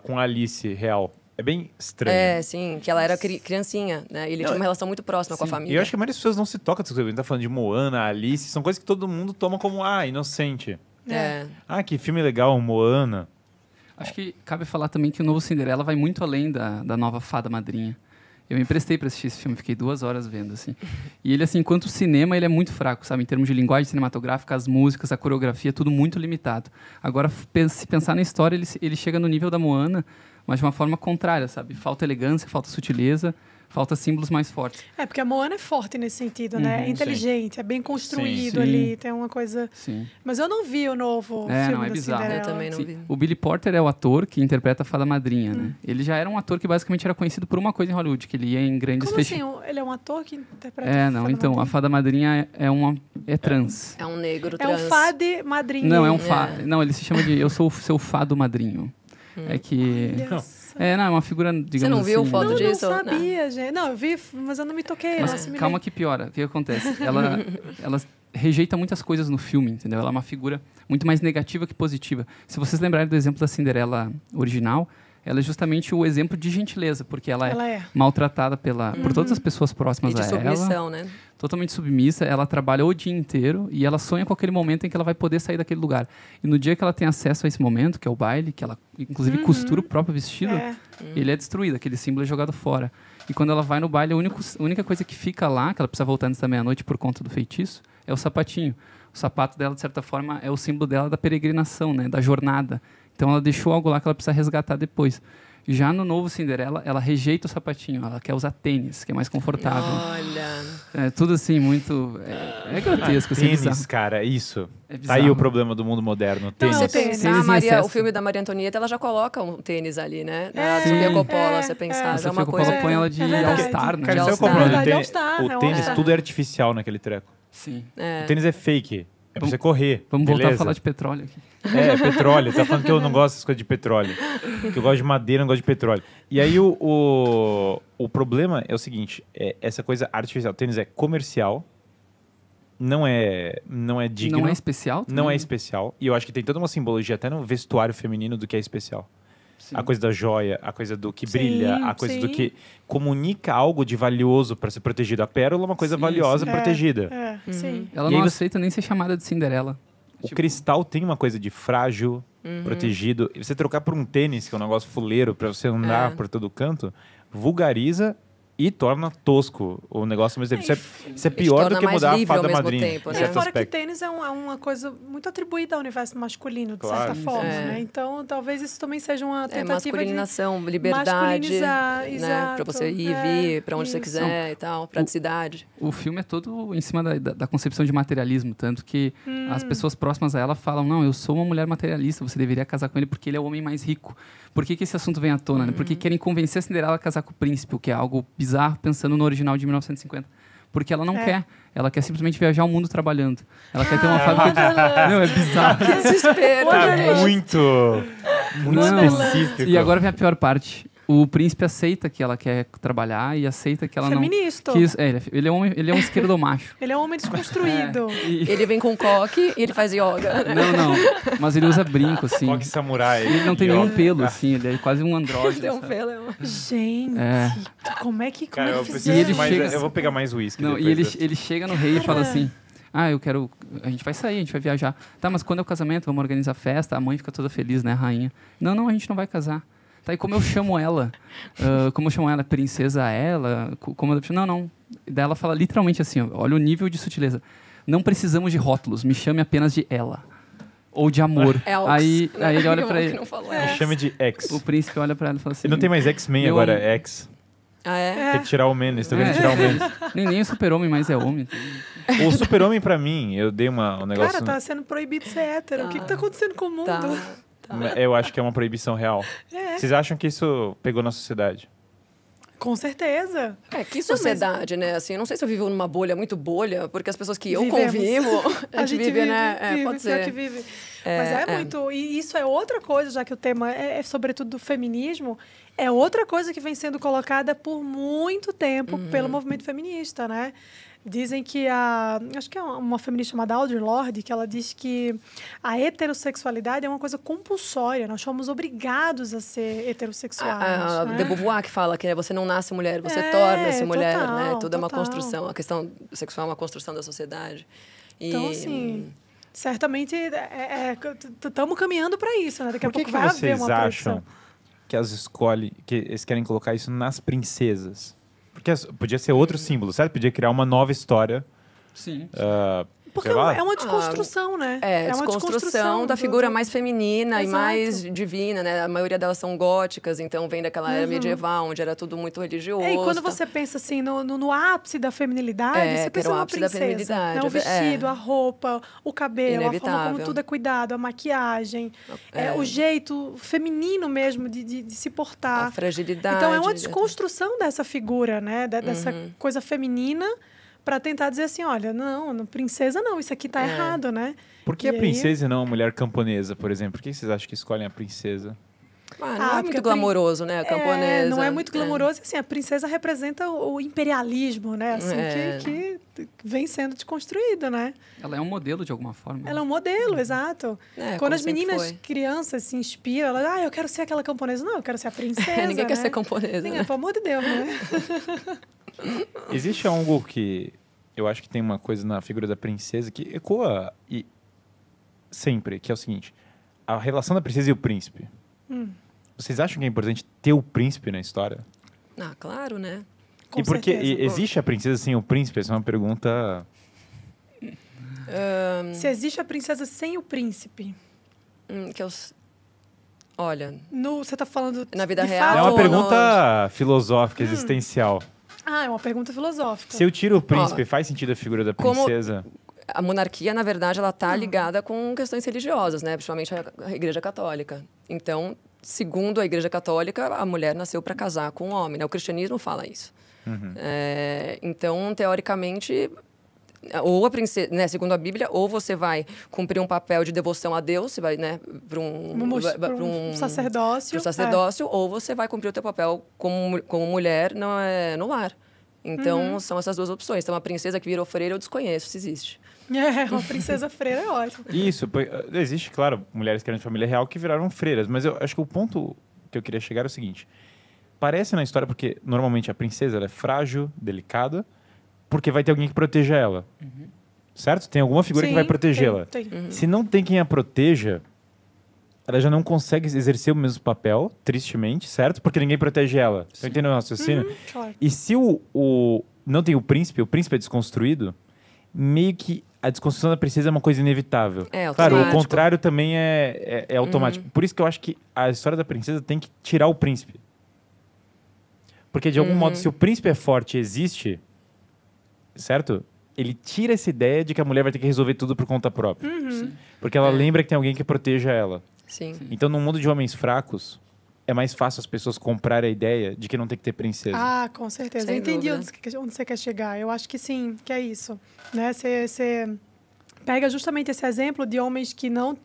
Speaker 1: com a Alice real. É bem estranho.
Speaker 3: Sim, que ela era criancinha, né? Ele tinha uma relação muito próxima com a família.
Speaker 1: E eu acho que a maioria das pessoas não se toca dessas coisas. A gente tá falando de Moana, Alice, são coisas que todo mundo toma como, inocente. Que filme legal, Moana.
Speaker 2: Acho que cabe falar também que o novo Cinderela vai muito além da nova Fada Madrinha. Eu me emprestei para assistir esse filme, fiquei 2 horas vendo, assim. E ele, assim, enquanto cinema, ele é muito fraco, sabe? Em termos de linguagem cinematográfica, as músicas, a coreografia, tudo muito limitado. Agora, se pensar na história, ele chega no nível da Moana, mas de uma forma contrária, sabe? Falta elegância, falta sutileza, Falta símbolos mais fortes.
Speaker 4: Porque a Moana é forte nesse sentido, né? É inteligente, é bem construído
Speaker 2: sim.
Speaker 4: ali, tem uma coisa...
Speaker 2: Sim.
Speaker 4: Mas eu não vi o novo filme
Speaker 2: não, é
Speaker 4: da
Speaker 2: bizarro.
Speaker 4: Cinderela.
Speaker 3: Eu também não vi.
Speaker 2: O Billy Porter é o ator que interpreta a Fada Madrinha, né? Ele já era um ator que basicamente era conhecido por uma coisa em Hollywood, que ele ia em grandes festivais.
Speaker 4: Assim? Ele é um ator que interpreta a Fada
Speaker 2: então,
Speaker 4: Madrinha?
Speaker 2: a Fada Madrinha é trans.
Speaker 3: É um negro
Speaker 4: É
Speaker 3: trans.
Speaker 4: um fade madrinha.
Speaker 2: Não, é um fado. Não, ele se chama de eu sou o seu fado madrinho. É que... é uma figura, digamos assim...
Speaker 3: Você não viu foto
Speaker 4: Não
Speaker 3: disso?
Speaker 4: sabia, gente. Não, eu vi, mas eu não me toquei.
Speaker 2: Mas calma que piora. O que acontece? Ela rejeita muitas coisas no filme, entendeu? Ela é uma figura muito mais negativa que positiva. Se vocês lembrarem do exemplo da Cinderela original, ela é justamente o exemplo de gentileza, porque ela é maltratada por todas as pessoas próximas a ela.
Speaker 3: E de submissão, né?
Speaker 2: Totalmente submissa, ela trabalha o dia inteiro e ela sonha com aquele momento em que ela vai poder sair daquele lugar. E no dia que ela tem acesso a esse momento, que é o baile, que ela inclusive costura o próprio vestido, ele é destruído, aquele símbolo é jogado fora. E quando ela vai no baile, a única coisa que fica lá, que ela precisa voltar antes da meia-noite por conta do feitiço, é o sapatinho. O sapato dela, de certa forma, é o símbolo dela da peregrinação, né, da jornada. Então ela deixou algo lá que ela precisa resgatar depois. Já no novo Cinderela, ela rejeita o sapatinho, ela quer usar tênis, que é mais confortável.
Speaker 3: Olha.
Speaker 2: É tudo assim, muito... É grotesco. Assim,
Speaker 1: Tênis, cara, isso.
Speaker 2: É
Speaker 1: Tá aí o problema do mundo moderno. Tênis.
Speaker 3: Você pensar,
Speaker 2: o
Speaker 3: filme da Maria Antonieta, ela já coloca um tênis ali, né? A Sofia Coppola, você pensar, já é uma coisa...
Speaker 2: põe ela de All-Star, né?
Speaker 1: Cara,
Speaker 3: De
Speaker 1: sabe qual é o problema do tênis?
Speaker 4: All-Star,
Speaker 1: O tênis, tudo é artificial naquele treco.
Speaker 2: Sim.
Speaker 1: O tênis é fake. É pra você correr.
Speaker 2: Vamos
Speaker 1: beleza?
Speaker 2: voltar a falar de petróleo aqui.
Speaker 1: Petróleo. Você tá falando que eu não gosto dessas coisas de petróleo. Que eu gosto de madeira, não gosto de petróleo. E aí o problema é o seguinte. Essa coisa artificial. O tênis é comercial. Não é digno.
Speaker 2: Não é especial?
Speaker 1: Não é especial. E eu acho que tem toda uma simbologia até no vestuário feminino do que é especial.
Speaker 2: Sim.
Speaker 1: A coisa da joia, a coisa do que brilha, a coisa do que comunica algo de valioso para ser protegido. A pérola é uma coisa valiosa, protegida.
Speaker 4: Sim.
Speaker 2: Ela não aceita nem ser chamada de Cinderela.
Speaker 1: O cristal tem uma coisa de frágil, protegido. E você trocar por um tênis, que é um negócio fuleiro, para você andar por todo canto, vulgariza e torna tosco o negócio. Mas isso é pior do que mudar a fada madrinha.
Speaker 3: Tempo, né?
Speaker 4: Fora que tênis é uma coisa muito atribuída ao universo masculino, de certa forma, né? Então, talvez isso também seja uma tentativa
Speaker 3: masculinização,
Speaker 4: de
Speaker 3: liberdade,
Speaker 4: né?
Speaker 3: Para você ir e vir para onde você quiser e tal, praticidade.
Speaker 2: O filme é todo em cima da concepção de materialismo, tanto que as pessoas próximas a ela falam, não, eu sou uma mulher materialista, você deveria casar com ele porque ele é o homem mais rico. Por que esse assunto vem à tona? Né? Porque querem convencer a Cinderela a casar com o príncipe, o que é algo bizarro, pensando no original de 1950. Porque ela não quer. Ela quer simplesmente viajar o mundo trabalhando. Ela quer ter uma fábrica de... Não, é bizarro.
Speaker 3: Que desespero.
Speaker 1: Tá muito específico.
Speaker 2: E agora vem a pior parte. O príncipe aceita que ela quer trabalhar e aceita que ela
Speaker 4: Feminista.
Speaker 2: não... Ele é um esquerdomacho.
Speaker 4: Ele é um homem desconstruído.
Speaker 3: Ele vem com coque e ele faz yoga. Né?
Speaker 2: Não. Mas ele usa brinco, assim.
Speaker 1: Coque samurai.
Speaker 2: Ele não tem nenhum pelo, assim. Ele é quase um andróide.
Speaker 3: Tem um pelo.
Speaker 4: Gente, como é que
Speaker 1: fizeram? Eu vou pegar mais uísque.
Speaker 2: E ele chega no rei e fala assim... A gente vai sair, a gente vai viajar. Tá, mas quando é o casamento, vamos organizar festa. A mãe fica toda feliz, né, a rainha. Não, a gente não vai casar. Tá, e como eu chamo ela? Princesa ela? Não. Daí ela fala literalmente assim, olha o nível de sutileza. Não precisamos de rótulos, me chame apenas de ela. Ou de amor. Aí ele olha pra ele.
Speaker 1: Me chame de X.
Speaker 2: O príncipe olha pra ela e fala assim...
Speaker 1: Ele não tem mais X-Men agora, é X.
Speaker 3: Ah, é?
Speaker 1: Tem que tirar o menos, tô querendo tirar o menos.
Speaker 2: Nem o super-homem mais é homem.
Speaker 1: O super-homem pra mim, eu dei um negócio...
Speaker 4: Cara, tá sendo proibido ser hétero. O que tá acontecendo com o mundo?
Speaker 3: Tá.
Speaker 1: Eu acho que é uma proibição real. Vocês acham que isso pegou na sociedade?
Speaker 4: Com certeza.
Speaker 3: Que sociedade, né? Assim, eu não sei se eu vivo numa bolha, muito bolha, porque as pessoas que eu
Speaker 4: Vivemos.
Speaker 3: convivo, a gente vive, né?
Speaker 4: Vive,
Speaker 3: pode ser.
Speaker 4: Que vive. Mas muito... E isso é outra coisa, já que o tema é sobretudo do feminismo, é outra coisa que vem sendo colocada por muito tempo pelo movimento feminista, né? Dizem que acho que é uma feminista chamada Audre Lorde, que ela diz que a heterossexualidade é uma coisa compulsória. Nós somos obrigados a ser heterossexuais.
Speaker 3: De Beauvoir que fala que você não nasce mulher, você torna-se mulher,
Speaker 4: total,
Speaker 3: né? Tudo é uma
Speaker 4: total.
Speaker 3: construção. A questão sexual é uma construção da sociedade.
Speaker 4: Então, assim, certamente estamos caminhando para isso, né? Daqui a pouco vai haver uma
Speaker 1: acham que que eles querem colocar isso nas princesas? Porque podia ser outro símbolo, certo? Podia criar uma nova história.
Speaker 2: Sim.
Speaker 4: Porque é uma desconstrução, né?
Speaker 3: É uma desconstrução da figura mais feminina. Exato. E mais divina, né? A maioria delas são góticas, então vem daquela era medieval, onde era tudo muito religioso.
Speaker 4: E quando você pensa assim, no ápice da feminilidade, você pensa numa princesa. Né? O vestido, a roupa, o cabelo, a forma como tudo é cuidado, a maquiagem, o jeito feminino mesmo de se portar.
Speaker 3: A fragilidade.
Speaker 4: Então, é uma desconstrução dessa figura, né? Dessa coisa feminina, para tentar dizer assim, olha, não, princesa não, isso aqui tá errado, né?
Speaker 1: Por que a princesa e não a mulher camponesa, por exemplo? Por que vocês acham que escolhem a princesa?
Speaker 3: Não é muito glamouroso, né? A camponesa.
Speaker 4: Não é muito glamouroso. Assim, a princesa representa o imperialismo, né? Assim, que vem sendo desconstruído, né?
Speaker 2: Ela é um modelo, de alguma forma.
Speaker 4: Ela é um modelo, exato. Quando as meninas, crianças, se inspiram, elas, eu quero ser aquela camponesa. Não, eu quero ser a princesa,
Speaker 3: Ninguém quer ser camponesa.
Speaker 4: Ninguém, pelo amor de Deus, né?
Speaker 1: Existe algo que eu acho que tem uma coisa na figura da princesa que ecoa sempre, que é o seguinte: a relação da princesa e o príncipe. Vocês acham que é importante ter o príncipe na história?
Speaker 3: Claro, né?
Speaker 1: E porque existe a princesa sem o príncipe? Essa é uma pergunta...
Speaker 4: Se existe a princesa sem o príncipe?
Speaker 3: Olha...
Speaker 4: Você está falando
Speaker 3: na vida real?
Speaker 1: É uma pergunta filosófica, existencial.
Speaker 4: É uma pergunta filosófica.
Speaker 1: Se eu tiro o príncipe, faz sentido a figura da princesa?
Speaker 3: A monarquia, na verdade, ela está ligada com questões religiosas, né? Principalmente a Igreja Católica. Então, segundo a Igreja Católica, a mulher nasceu para casar com o homem, né? O cristianismo fala isso. Então, teoricamente, ou a princesa, né, segundo a Bíblia, ou você vai cumprir um papel de devoção a Deus, você vai, né, para um
Speaker 4: sacerdócio,
Speaker 3: ou você vai cumprir o teu papel como mulher no lar. Então, são essas duas opções. Então, a princesa que virou freira, eu desconheço se existe.
Speaker 4: Uma princesa freira é ótimo.
Speaker 1: Isso, existe, claro, mulheres que eram de família real que viraram freiras, mas eu acho que o ponto que eu queria chegar é o seguinte: parece na história, porque normalmente a princesa ela é frágil, delicada, porque vai ter alguém que proteja ela. Certo? Tem alguma figura que vai protegê-la. Se não tem quem a proteja, ela já não consegue exercer o mesmo papel, tristemente, certo? Porque ninguém protege ela. Você entendeu o raciocínio?
Speaker 4: Claro.
Speaker 1: E se não tem o príncipe é desconstruído, meio que a desconstrução da princesa é uma coisa inevitável. Claro, o contrário também é automático. Por isso que eu acho que a história da princesa tem que tirar o príncipe. Porque, de algum modo, se o príncipe é forte e existe, certo? Ele tira essa ideia de que a mulher vai ter que resolver tudo por conta própria. Porque ela lembra que tem alguém que proteja ela.
Speaker 3: Sim.
Speaker 1: Então, num mundo de homens fracos, é mais fácil as pessoas comprarem a ideia de que não tem que ter princesa.
Speaker 4: Com certeza. Eu entendi onde você quer chegar. Eu acho que sim, que é isso. Né? Você pega justamente esse exemplo de homens que não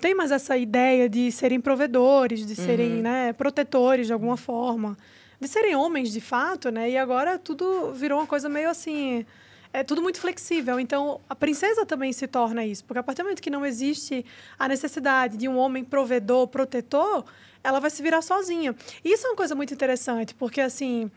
Speaker 4: tem mais essa ideia de serem provedores, de serem, né, protetores de alguma forma, de serem homens de fato, né? E agora tudo virou uma coisa meio assim... É tudo muito flexível. Então, a princesa também se torna isso. Porque a partir do momento que não existe a necessidade de um homem provedor, protetor, ela vai se virar sozinha. E isso é uma coisa muito interessante, porque, assim,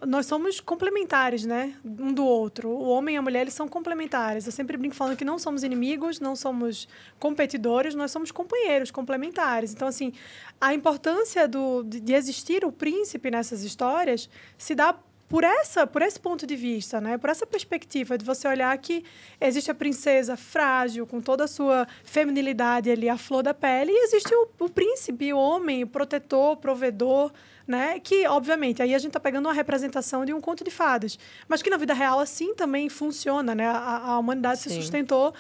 Speaker 4: nós somos complementares, né? Um do outro. O homem e a mulher, eles são complementares. Eu sempre brinco falando que não somos inimigos, não somos competidores, nós somos companheiros, complementares. Então, assim, a importância de existir o príncipe nessas histórias se dá por esse ponto de vista, né? Por essa perspectiva de você olhar que existe a princesa frágil, com toda a sua feminilidade ali, a flor da pele, e existe o príncipe, o homem, o protetor, o provedor, né? Que, obviamente, aí a gente está pegando uma representação de um conto de fadas, mas que na vida real assim também funciona, né? A humanidade se sustentou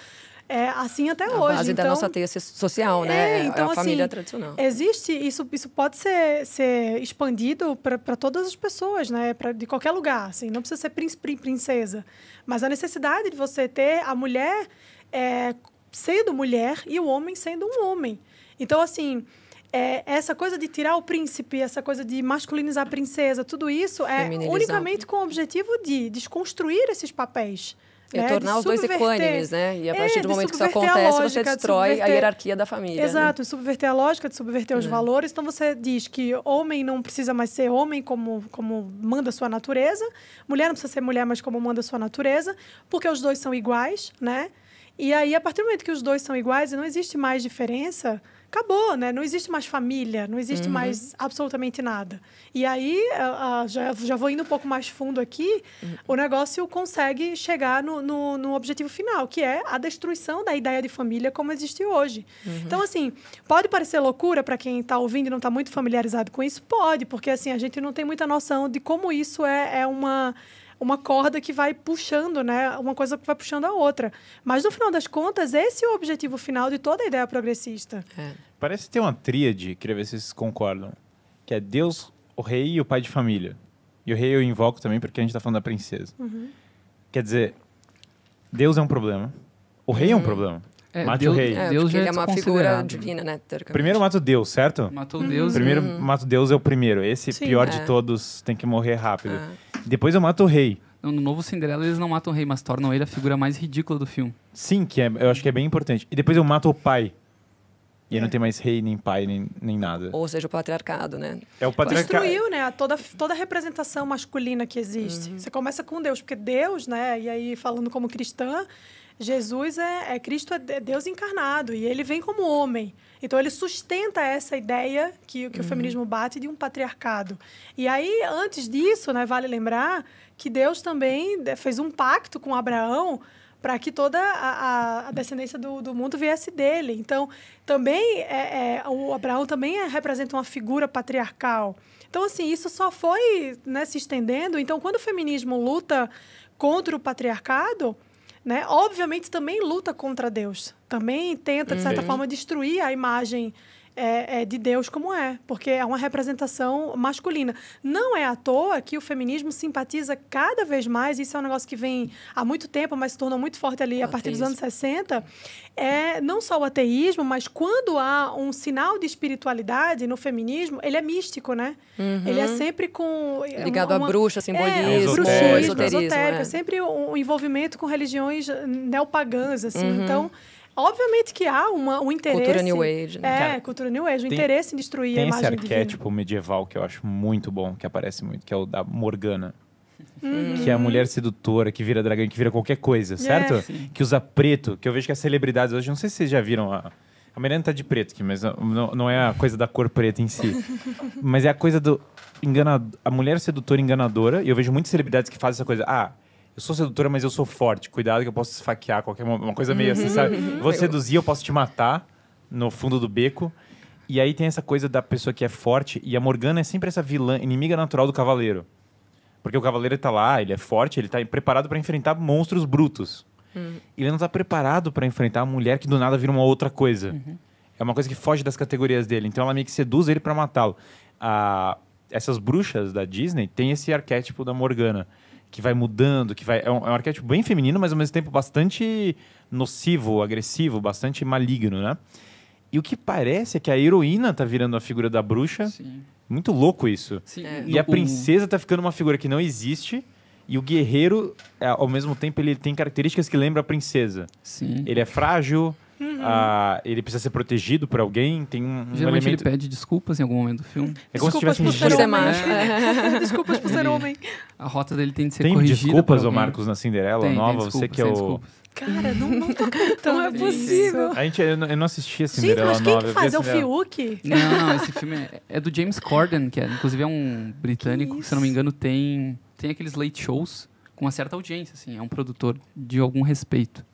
Speaker 4: assim até hoje. A base
Speaker 3: da nossa teia social, né?
Speaker 4: Então,
Speaker 3: a família
Speaker 4: assim,
Speaker 3: tradicional.
Speaker 4: Existe, isso pode ser expandido para todas as pessoas, né? De qualquer lugar, assim. Não precisa ser príncipe e princesa. Mas a necessidade de você ter a mulher sendo mulher e o homem sendo um homem. Então, assim... essa coisa de tirar o príncipe, essa coisa de masculinizar a princesa, tudo isso é unicamente com o objetivo de desconstruir esses papéis.
Speaker 3: Tornar os dois equânimes, né? E a partir do momento que isso acontece, você destrói a hierarquia da família.
Speaker 4: Exato,
Speaker 3: né?
Speaker 4: Subverter a lógica, de subverter os valores. Então, você diz que homem não precisa mais ser homem como manda a sua natureza, mulher não precisa ser mulher, mas como manda a sua natureza, porque os dois são iguais, né? E aí, a partir do momento que os dois são iguais e não existe mais diferença, acabou, né? Não existe mais família, não existe mais absolutamente nada. E aí, já vou indo um pouco mais fundo aqui, o negócio consegue chegar no objetivo final, que é a destruição da ideia de família como existe hoje. Então, assim, pode parecer loucura para quem está ouvindo e não está muito familiarizado com isso? Pode, porque assim, a gente não tem muita noção de como isso é uma corda que vai puxando, né? Uma coisa que vai puxando a outra. Mas, no final das contas, esse é o objetivo final de toda a ideia progressista.
Speaker 1: Parece ter uma tríade, queria ver se vocês concordam, que é Deus, o rei e o pai de família. E o rei eu invoco também porque a gente está falando da princesa. Quer dizer, Deus é um problema, o rei é um problema. Mate o rei.
Speaker 3: Deus já ele é uma figura divina, né?
Speaker 1: Primeiro mata o Deus, certo?
Speaker 2: Matou Deus.
Speaker 1: Primeiro mata o Deus é o primeiro. Esse pior de todos tem que morrer rápido. Depois eu mato o rei.
Speaker 2: No novo Cinderela eles não matam o rei, mas tornam ele a figura mais ridícula do filme.
Speaker 1: Sim, eu acho que é bem importante. E depois eu mato o pai. E aí não tem mais rei, nem pai, nem nada.
Speaker 3: Ou seja, o patriarcado, né?
Speaker 1: É o patriarcado.
Speaker 4: Destruiu, né? Toda a representação masculina que existe. Você começa com Deus, porque Deus, né? E aí, falando como cristã, Jesus Cristo, é Deus encarnado. E ele vem como homem. Então, ele sustenta essa ideia que o feminismo bate de um patriarcado. E aí, antes disso, né? Vale lembrar que Deus também fez um pacto com Abraão para que toda a descendência do mundo viesse dele. Então, também o Abraão também representa uma figura patriarcal. Então, assim, isso só foi, né, se estendendo. Então, quando o feminismo luta contra o patriarcado, né, obviamente também luta contra Deus. Também tenta, de certa forma, destruir a imagem de Deus como porque é uma representação masculina. Não é à toa que o feminismo simpatiza cada vez mais, isso é um negócio que vem há muito tempo, mas se tornou muito forte ali a partir dos anos 60, não só o ateísmo, mas quando há um sinal de espiritualidade no feminismo, ele é místico, né? Ele é sempre com...
Speaker 3: ligado à bruxa, simbolismo,
Speaker 4: bruxismo, esotérico, sempre um envolvimento com religiões neopagãs, assim, então... Obviamente que há um interesse...
Speaker 3: Cultura New Age, né?
Speaker 4: Cultura New Age. interesse em destruir a imagem divina.
Speaker 1: Tem esse arquétipo medieval que eu acho muito bom, que aparece muito, que é o da Morgana. Que é a mulher sedutora, que vira dragão, que vira qualquer coisa, certo? Que usa preto, que eu vejo que as celebridades hoje... Não sei se vocês já viram... A Mariana tá de preto aqui, mas não é a coisa da cor preta em si. Mas é a coisa do... A mulher sedutora enganadora. E eu vejo muitas celebridades que fazem essa coisa. Eu sou sedutora, mas eu sou forte. Cuidado que eu posso esfaquear a qualquer momento. Uma coisa meio assim, sabe? Vou seduzir, eu posso te matar no fundo do beco. E aí tem essa coisa da pessoa que é forte. E a Morgana é sempre essa vilã, inimiga natural do cavaleiro. Porque o cavaleiro tá lá, ele é forte, ele tá preparado para enfrentar monstros brutos. Ele não tá preparado para enfrentar a mulher que do nada vira uma outra coisa. É uma coisa que foge das categorias dele. Então ela meio que seduz ele para matá-lo. Essas bruxas da Disney têm esse arquétipo da Morgana. Que vai mudando, é um arquétipo bem feminino, mas ao mesmo tempo bastante nocivo, agressivo, bastante maligno, né? E o que parece é que a heroína tá virando a figura da bruxa. Sim. Muito louco isso. Sim. E a princesa tá ficando uma figura que não existe. E o guerreiro, ao mesmo tempo, ele tem características que lembram a princesa.
Speaker 2: Sim.
Speaker 1: Ele é frágil, ele precisa ser protegido por alguém, tem
Speaker 2: Geralmente
Speaker 1: elemento...
Speaker 2: ele pede desculpas em algum momento do filme.
Speaker 1: É como
Speaker 4: desculpas
Speaker 1: se
Speaker 4: por
Speaker 1: tivesse
Speaker 4: ser macho. Desculpas por ser homem.
Speaker 2: A rota dele tem de ser
Speaker 1: tem
Speaker 2: corrigida.
Speaker 1: Tem desculpas, ô Marcos, na Cinderela nova?
Speaker 2: Tem
Speaker 1: Você que é o...
Speaker 2: Desculpas.
Speaker 4: Cara, não tô acreditando. Não é possível.
Speaker 1: Eu não assisti a Cinderela
Speaker 4: nova. Gente, mas quem que faz? É o Fiuk?
Speaker 2: Não, esse filme é do James Corden, que inclusive é um britânico, se eu não me engano, tem aqueles late shows com uma certa audiência, assim, é um produtor de algum respeito.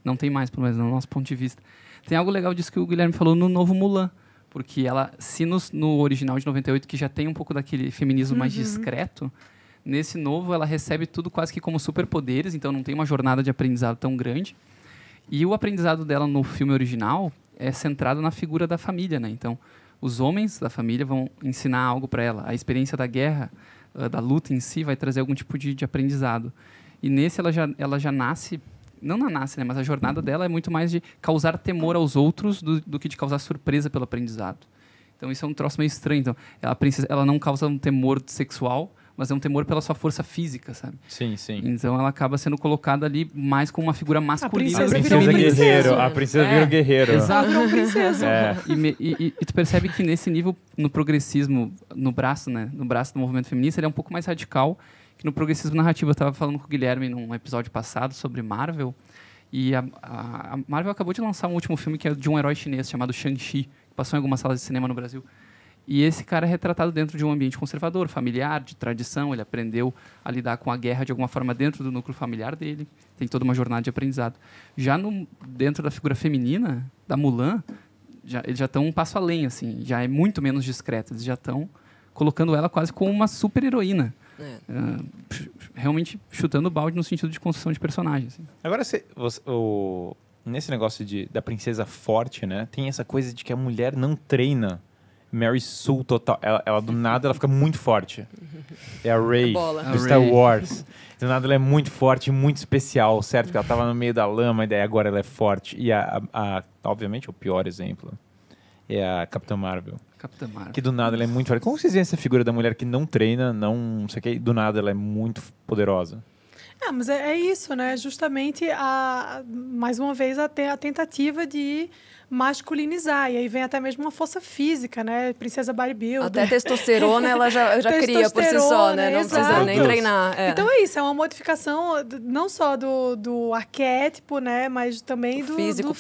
Speaker 2: Não tem mais, pelo menos, no nosso ponto de vista. Tem algo legal disso que o Guilherme falou no novo Mulan, porque ela, se no original de 98, que já tem um pouco daquele feminismo mais discreto, nesse novo ela recebe tudo quase que como superpoderes, então não tem uma jornada de aprendizado tão grande. E o aprendizado dela no filme original é centrado na figura da família, né? Então, os homens da família vão ensinar algo para ela. A experiência da guerra, da luta em si, vai trazer algum tipo de aprendizado. E nesse ela já nasce... Não nasce, né? Mas a jornada dela é muito mais de causar temor aos outros do que de causar surpresa pelo aprendizado. Então, isso é um troço meio estranho. Então, a princesa, ela não causa um temor sexual, mas é um temor pela sua força física, sabe?
Speaker 1: Sim, sim.
Speaker 2: Então, ela acaba sendo colocada ali mais como uma figura masculina.
Speaker 1: A princesa é guerreiro. A princesa vira guerreiro.
Speaker 2: Exato.
Speaker 4: Não, princesa.
Speaker 2: E tu percebe que nesse nível, no progressismo, no braço do movimento feminista, ele é um pouco mais radical que no progressismo narrativo. Eu estava falando com o Guilherme num episódio passado sobre Marvel, E a Marvel acabou de lançar um último filme que é de um herói chinês chamado Shang-Chi, que passou em algumas salas de cinema no Brasil. E esse cara é retratado dentro de um ambiente conservador, familiar, de tradição. Ele aprendeu a lidar com a guerra de alguma forma dentro do núcleo familiar dele. Tem toda uma jornada de aprendizado. Já dentro da figura feminina, da Mulan, eles já estão um passo além, assim. Já é muito menos discreta. Eles já estão colocando ela quase como uma super-heroína. Realmente chutando o balde no sentido de construção de personagem. Assim.
Speaker 1: Agora, nesse negócio da princesa forte, né? Tem essa coisa de que a mulher não treina. Mary Sue total. Ela do nada ela fica muito forte. É a Rey do Star Wars. Do nada ela é muito forte e muito especial, certo? Porque ela tava no meio da lama e daí agora ela é forte. E obviamente o pior exemplo é a Capitã Marvel. Que do nada ela é muito forte. Como vocês veem essa figura da mulher que não treina, não sei o que, do nada ela é muito poderosa?
Speaker 4: Mas é isso, né? Justamente, mais uma vez, a tentativa de masculinizar. E aí vem até mesmo uma força física, né? Princesa bodybuilder.
Speaker 3: Até testosterona ela já cria por si só, né? Não precisa nem treinar.
Speaker 4: Então é isso, é uma modificação não só do arquétipo, né? Mas também do físico,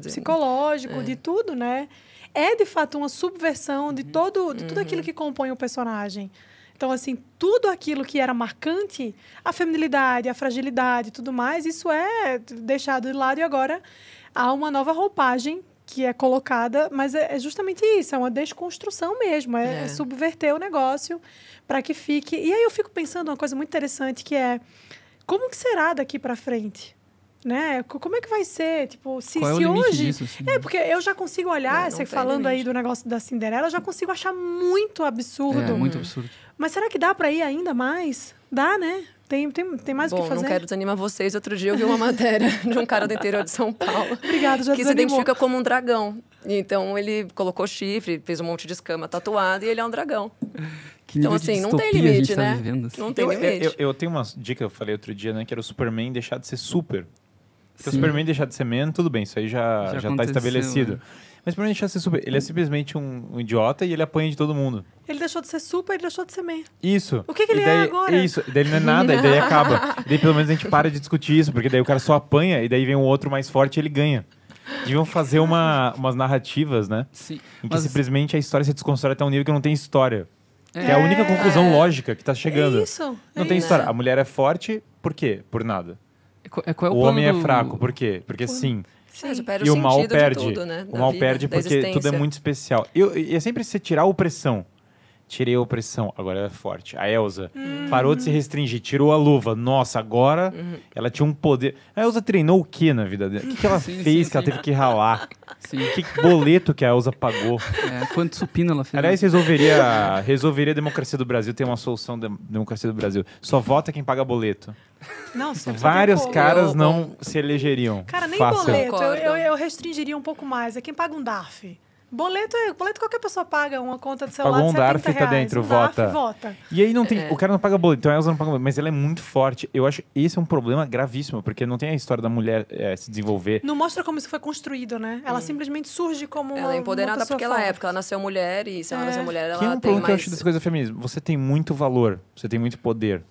Speaker 4: psicológico, de tudo, né? É, de fato, uma subversão de tudo aquilo que compõe o personagem. Então, assim, tudo aquilo que era marcante, a feminilidade, a fragilidade e tudo mais, isso é deixado de lado e agora há uma nova roupagem que é colocada, mas é justamente isso, é uma desconstrução mesmo, é subverter o negócio para que fique... E aí eu fico pensando uma coisa muito interessante que é, como que será daqui para frente? Né? Como é que vai ser? Tipo, se hoje...
Speaker 2: Disso, assim?
Speaker 4: Porque eu já consigo olhar, você falando aí do negócio da Cinderela, eu já consigo achar muito absurdo.
Speaker 2: Muito absurdo.
Speaker 4: Mas será que dá para ir ainda mais? Dá, né? Tem mais o que fazer.
Speaker 3: Não quero desanimar vocês. Outro dia eu vi uma matéria de um cara do interior de São Paulo.
Speaker 4: Obrigada, já
Speaker 3: que se identifica como um dragão. Então, ele colocou chifre, fez um monte de escama tatuada e ele é um dragão.
Speaker 2: Então, assim, não tem limite, né? Vivendo, assim.
Speaker 3: Não tem limite.
Speaker 1: Eu tenho uma dica que eu falei outro dia, né? Que era o Superman deixar de ser super. Porque o Superman deixar de ser man, tudo bem. Isso aí já tá estabelecido. Né? Mas pra mim deixar de ser super, ele é simplesmente um idiota e ele apanha de todo mundo.
Speaker 4: Ele deixou de ser super, ele deixou de ser man.
Speaker 1: Isso.
Speaker 4: O que ele é agora?
Speaker 1: Isso. E daí ele não é nada, e daí acaba. E daí pelo menos a gente para de discutir isso, porque daí o cara só apanha e daí vem um outro mais forte e ele ganha. Deviam fazer umas narrativas, né?
Speaker 2: Sim.
Speaker 1: Em que simplesmente a história se desconstrói até um nível que não tem história. Que é a única conclusão lógica que tá chegando.
Speaker 4: É isso.
Speaker 1: Não tem história. A mulher é forte, por quê? Por nada.
Speaker 2: Qual é
Speaker 1: o homem é fraco, por quê? Porque sim.
Speaker 3: E
Speaker 1: o mal perde.
Speaker 3: Tudo, né?
Speaker 1: O mal perde porque tudo é muito especial. E é sempre você tirar a opressão. Tirei a opressão, agora ela é forte. A Elsa parou de se restringir, tirou a luva. Nossa, agora ela tinha um poder. A Elsa treinou o que na vida dela? O que ela fez que ela teve que ralar? Que boleto que a Elsa pagou?
Speaker 2: Quanto supino ela fez?
Speaker 1: Aliás, resolveria a democracia do Brasil, tem uma solução da democracia do Brasil. Só vota quem paga boleto.
Speaker 4: Não,
Speaker 1: vários caras não se elegeriam.
Speaker 4: Cara, nem boleto. Eu restringiria um pouco mais. É quem paga um DARF. Boleto qualquer pessoa paga uma conta de celular
Speaker 1: Pagou
Speaker 4: de R$70.
Speaker 1: Pagou um DARF, tá dentro, vota. E aí não tem... O cara não paga boleto, então a Elsa não paga boleto. Mas ela é muito forte. Eu acho que esse é um problema gravíssimo, porque não tem a história da mulher se desenvolver.
Speaker 4: Não mostra como isso foi construído, né? Ela simplesmente surge como
Speaker 3: ela é empoderada porque ela é, porque ela nasceu mulher e se ela nasceu mulher, ela tem mais...
Speaker 1: Que é um problema que eu acho das coisas femininas. Você tem muito valor, você tem muito poder.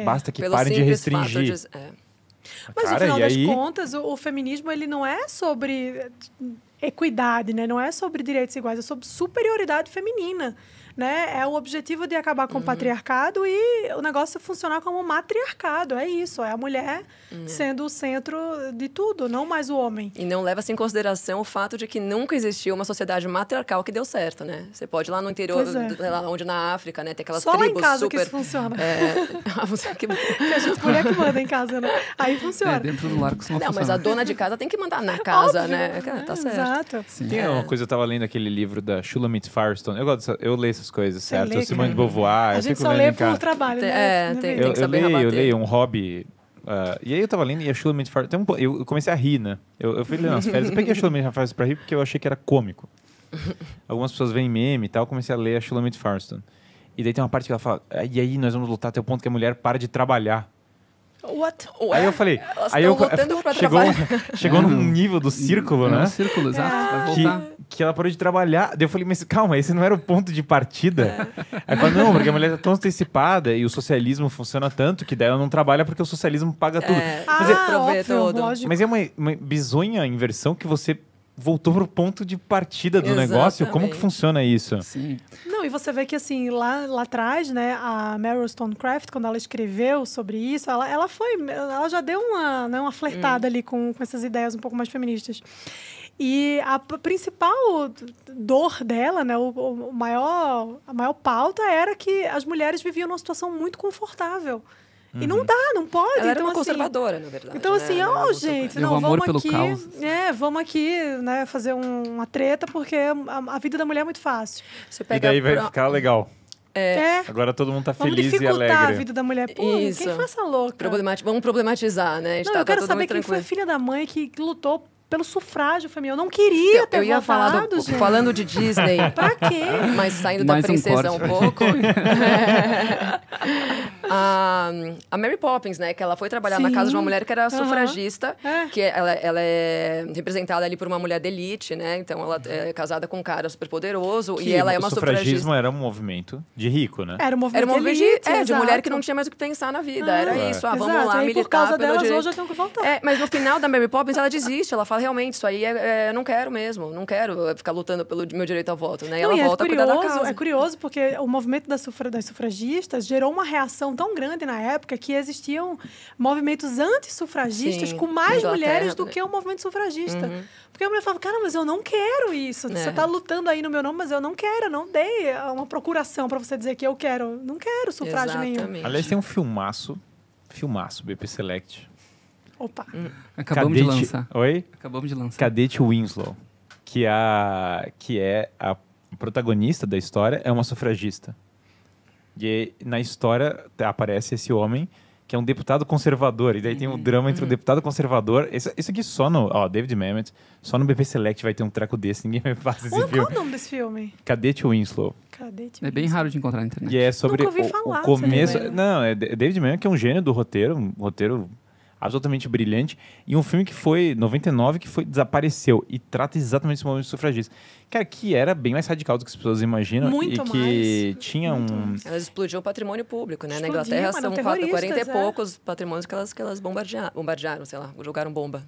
Speaker 1: Basta que parem de restringir.
Speaker 4: Mas no final das contas, o feminismo ele não é sobre... equidade, né? Não é sobre direitos iguais, é sobre superioridade feminina, né? É o objetivo de acabar com o patriarcado e o negócio funcionar como matriarcado, é isso, é a mulher sendo o centro de tudo, não mais o homem.
Speaker 3: E não leva-se em consideração o fato de que nunca existiu uma sociedade matriarcal que deu certo, né? Você pode ir lá no interior, lá onde na África, né? Tem aquelas
Speaker 4: só
Speaker 3: tribos
Speaker 4: lá em casa
Speaker 3: super...
Speaker 4: que isso funciona.
Speaker 3: Que
Speaker 4: a gente mulher que manda em casa, né? Aí funciona.
Speaker 2: Dentro do lar que isso não funciona.
Speaker 3: Mas a dona de casa tem que mandar na casa,
Speaker 4: óbvio,
Speaker 3: né? Tá certo.
Speaker 4: Exato.
Speaker 1: Sim. Tem uma coisa, eu tava lendo aquele livro da Shulamit Firestone. Eu leio essas coisas, certo?
Speaker 4: Lê,
Speaker 1: Simone de Beauvoir.
Speaker 4: A gente só lê por trabalho, né?
Speaker 3: Tem que saber
Speaker 1: eu leio um hobby. E aí eu tava lendo e a Shulamit Firestone... Eu comecei a rir, né? Eu fui ler nas férias. Eu peguei a Shulamit Firestone pra rir porque eu achei que era cômico. Algumas pessoas veem meme e tal. Eu comecei a ler a Shulamit Firestone. E daí tem uma parte que ela fala... E aí nós vamos lutar até o ponto que a mulher para de trabalhar.
Speaker 4: What?
Speaker 1: Aí eu falei...
Speaker 3: Elas
Speaker 1: aí
Speaker 3: estão lutando pra trabalhar.
Speaker 1: Chegou num nível do círculo, né?
Speaker 2: Um círculo, exato. Vai voltar.
Speaker 1: Que ela parou de trabalhar. Daí eu falei, mas calma, esse não era o ponto de partida? Aí eu falei, não, porque a mulher tá tão antecipada e o socialismo funciona tanto que daí ela não trabalha porque o socialismo paga tudo.
Speaker 3: Mas
Speaker 4: óbvio.
Speaker 1: Mas é uma bizonha inversão que você voltou pro ponto de partida do negócio. Como que funciona isso?
Speaker 2: Sim.
Speaker 4: Não, e você vê que, assim, lá atrás, né, a Meryl Stonecraft, quando ela escreveu sobre isso, ela já deu uma flertada ali com essas ideias um pouco mais feministas. E a principal dor dela, né, a maior pauta era que as mulheres viviam numa situação muito confortável. E não pode.
Speaker 3: Ela era
Speaker 4: então,
Speaker 3: uma conservadora, na verdade.
Speaker 4: Então, assim, gente, não,
Speaker 2: vamos
Speaker 4: aqui...
Speaker 2: caos.
Speaker 4: Vamos aqui, né, fazer uma treta, porque a vida da mulher é muito fácil.
Speaker 3: Você pega
Speaker 1: e daí vai ficar legal.
Speaker 4: É.
Speaker 1: Agora todo mundo tá
Speaker 4: Vamos
Speaker 1: feliz e alegre.
Speaker 4: dificultar a vida da mulher. Pô,
Speaker 3: Isso.
Speaker 4: quem foi essa louca?
Speaker 3: Vamos problematizar, né?
Speaker 4: Não, eu quero
Speaker 3: tudo
Speaker 4: saber
Speaker 3: muito
Speaker 4: quem foi a
Speaker 3: tranquilo.
Speaker 4: filha da mãe que lutou pelo sufrágio feminino. Eu não queria ter
Speaker 3: Eu ia
Speaker 4: votado, gente.
Speaker 3: falando de Disney.
Speaker 4: Pra quê?
Speaker 3: Mas saindo
Speaker 2: Mais
Speaker 3: da princesa
Speaker 2: um
Speaker 3: pouco. A Mary Poppins, né? Que ela foi trabalhar na casa de uma mulher que era sufragista. Que ela é representada ali por uma mulher de elite, né? Então, ela é casada com um cara super poderoso. E ela é uma
Speaker 1: o sufragismo
Speaker 3: sufragista.
Speaker 1: era um movimento de rico, né?
Speaker 4: Era um movimento,
Speaker 3: Era um movimento
Speaker 4: elite,
Speaker 3: de mulher que
Speaker 4: exato.
Speaker 3: não tinha mais o que pensar na vida. Era isso. Vamos
Speaker 4: Exato.
Speaker 3: lá,
Speaker 4: Aí,
Speaker 3: militar
Speaker 4: por causa
Speaker 3: pelo
Speaker 4: delas,
Speaker 3: direito.
Speaker 4: hoje eu tenho que voltar.
Speaker 3: Mas no final da Mary Poppins, ela desiste. Ela fala, realmente, isso aí eu não quero mesmo. Não quero ficar lutando pelo meu direito ao voto, né? E ela volta a cuidar da casa.
Speaker 4: É curioso, porque o movimento das sufragistas gerou uma reação tão grande na época que existiam movimentos antissufragistas
Speaker 3: Sim,
Speaker 4: com mais
Speaker 3: Inglaterra,
Speaker 4: mulheres do
Speaker 3: né?
Speaker 4: que o movimento sufragista. Porque a mulher falava, cara, mas eu não quero isso. Você tá lutando aí no meu nome, mas eu não quero. Não dei uma procuração pra você dizer que eu quero. Não quero sufrágio nenhum.
Speaker 1: Aliás, tem um filmaço, BP Select.
Speaker 4: Opa.
Speaker 2: Acabamos de lançar.
Speaker 1: Oi?
Speaker 2: Acabamos de lançar.
Speaker 1: Cadete Winslow, que é a protagonista da história, é uma sufragista. E na história aparece esse homem que é um deputado conservador. E daí tem um drama entre o deputado conservador... Isso aqui só no... David Mamet. Só no BP Select vai ter um treco desse. Ninguém vai fazer esse filme.
Speaker 4: Qual o nome desse filme?
Speaker 1: Cadete Winslow.
Speaker 2: É bem raro de encontrar na internet.
Speaker 1: E é sobre
Speaker 4: Nunca ouvi falar,
Speaker 1: o começo...
Speaker 4: você
Speaker 1: Não, é David Mamet, que é um gênio do roteiro. Um roteiro absolutamente brilhante. E um filme que foi... 99, que desapareceu. E trata exatamente esse movimento sufragista. Cara, que era bem mais radical do que as pessoas imaginam.
Speaker 4: Muito
Speaker 1: e que tinha
Speaker 3: Elas explodiam o patrimônio público, né? Na
Speaker 4: Explodiam,
Speaker 3: Inglaterra
Speaker 4: eram
Speaker 3: são 40 e
Speaker 4: terroristas,
Speaker 3: poucos patrimônios que elas bombardearam, sei lá, jogaram bomba.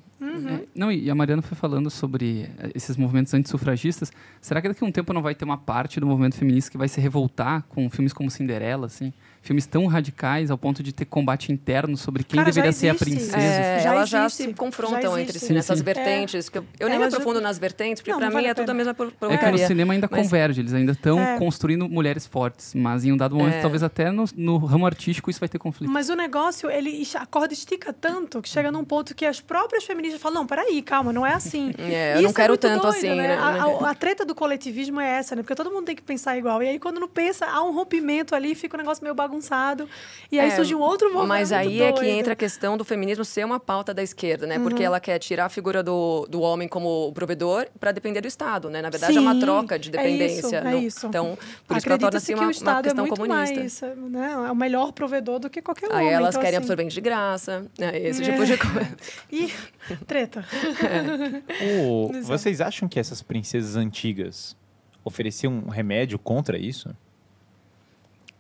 Speaker 2: Não, e a Mariana foi falando sobre esses movimentos antissufragistas. Será que daqui a um tempo não vai ter uma parte do movimento feminista que vai se revoltar com filmes como Cinderela, assim? Filmes tão radicais ao ponto de ter combate interno sobre quem deveria ser a princesa.
Speaker 3: Elas já se confrontam entre si nessas vertentes. Que eu nem me aprofundo nas vertentes, porque pra mim é tudo a mesma porcaria.
Speaker 2: É que no cinema ainda converge, eles ainda estão construindo mulheres fortes, mas em um dado momento, talvez até no ramo artístico, isso vai ter conflito.
Speaker 4: Mas o negócio, a corda estica tanto que chega num ponto que as próprias feministas falam, não, peraí, calma, não é assim.
Speaker 3: Eu não quero tanto
Speaker 4: doido,
Speaker 3: assim.
Speaker 4: Né? A treta do coletivismo é essa, né? Porque todo mundo tem que pensar igual. E aí, quando não pensa, há um rompimento ali, fica um negócio meio bagunçado. E aí surge um outro movimento.
Speaker 3: Mas aí é que entra a questão do feminismo ser uma pauta da esquerda, né? Porque ela quer tirar a figura do homem como provedor para depender do Estado, né? Na verdade, é uma troca de dependência.
Speaker 4: É isso.
Speaker 3: Então, por isso que ela torna-se uma questão comunista.
Speaker 4: Mais, né? É o melhor provedor do que qualquer homem.
Speaker 3: Aí elas
Speaker 4: então,
Speaker 3: querem
Speaker 4: assim...
Speaker 3: absorvente de graça, né? Esse tipo de coisa.
Speaker 4: Ih, treta.
Speaker 1: Vocês acham que essas princesas antigas ofereciam um remédio contra isso?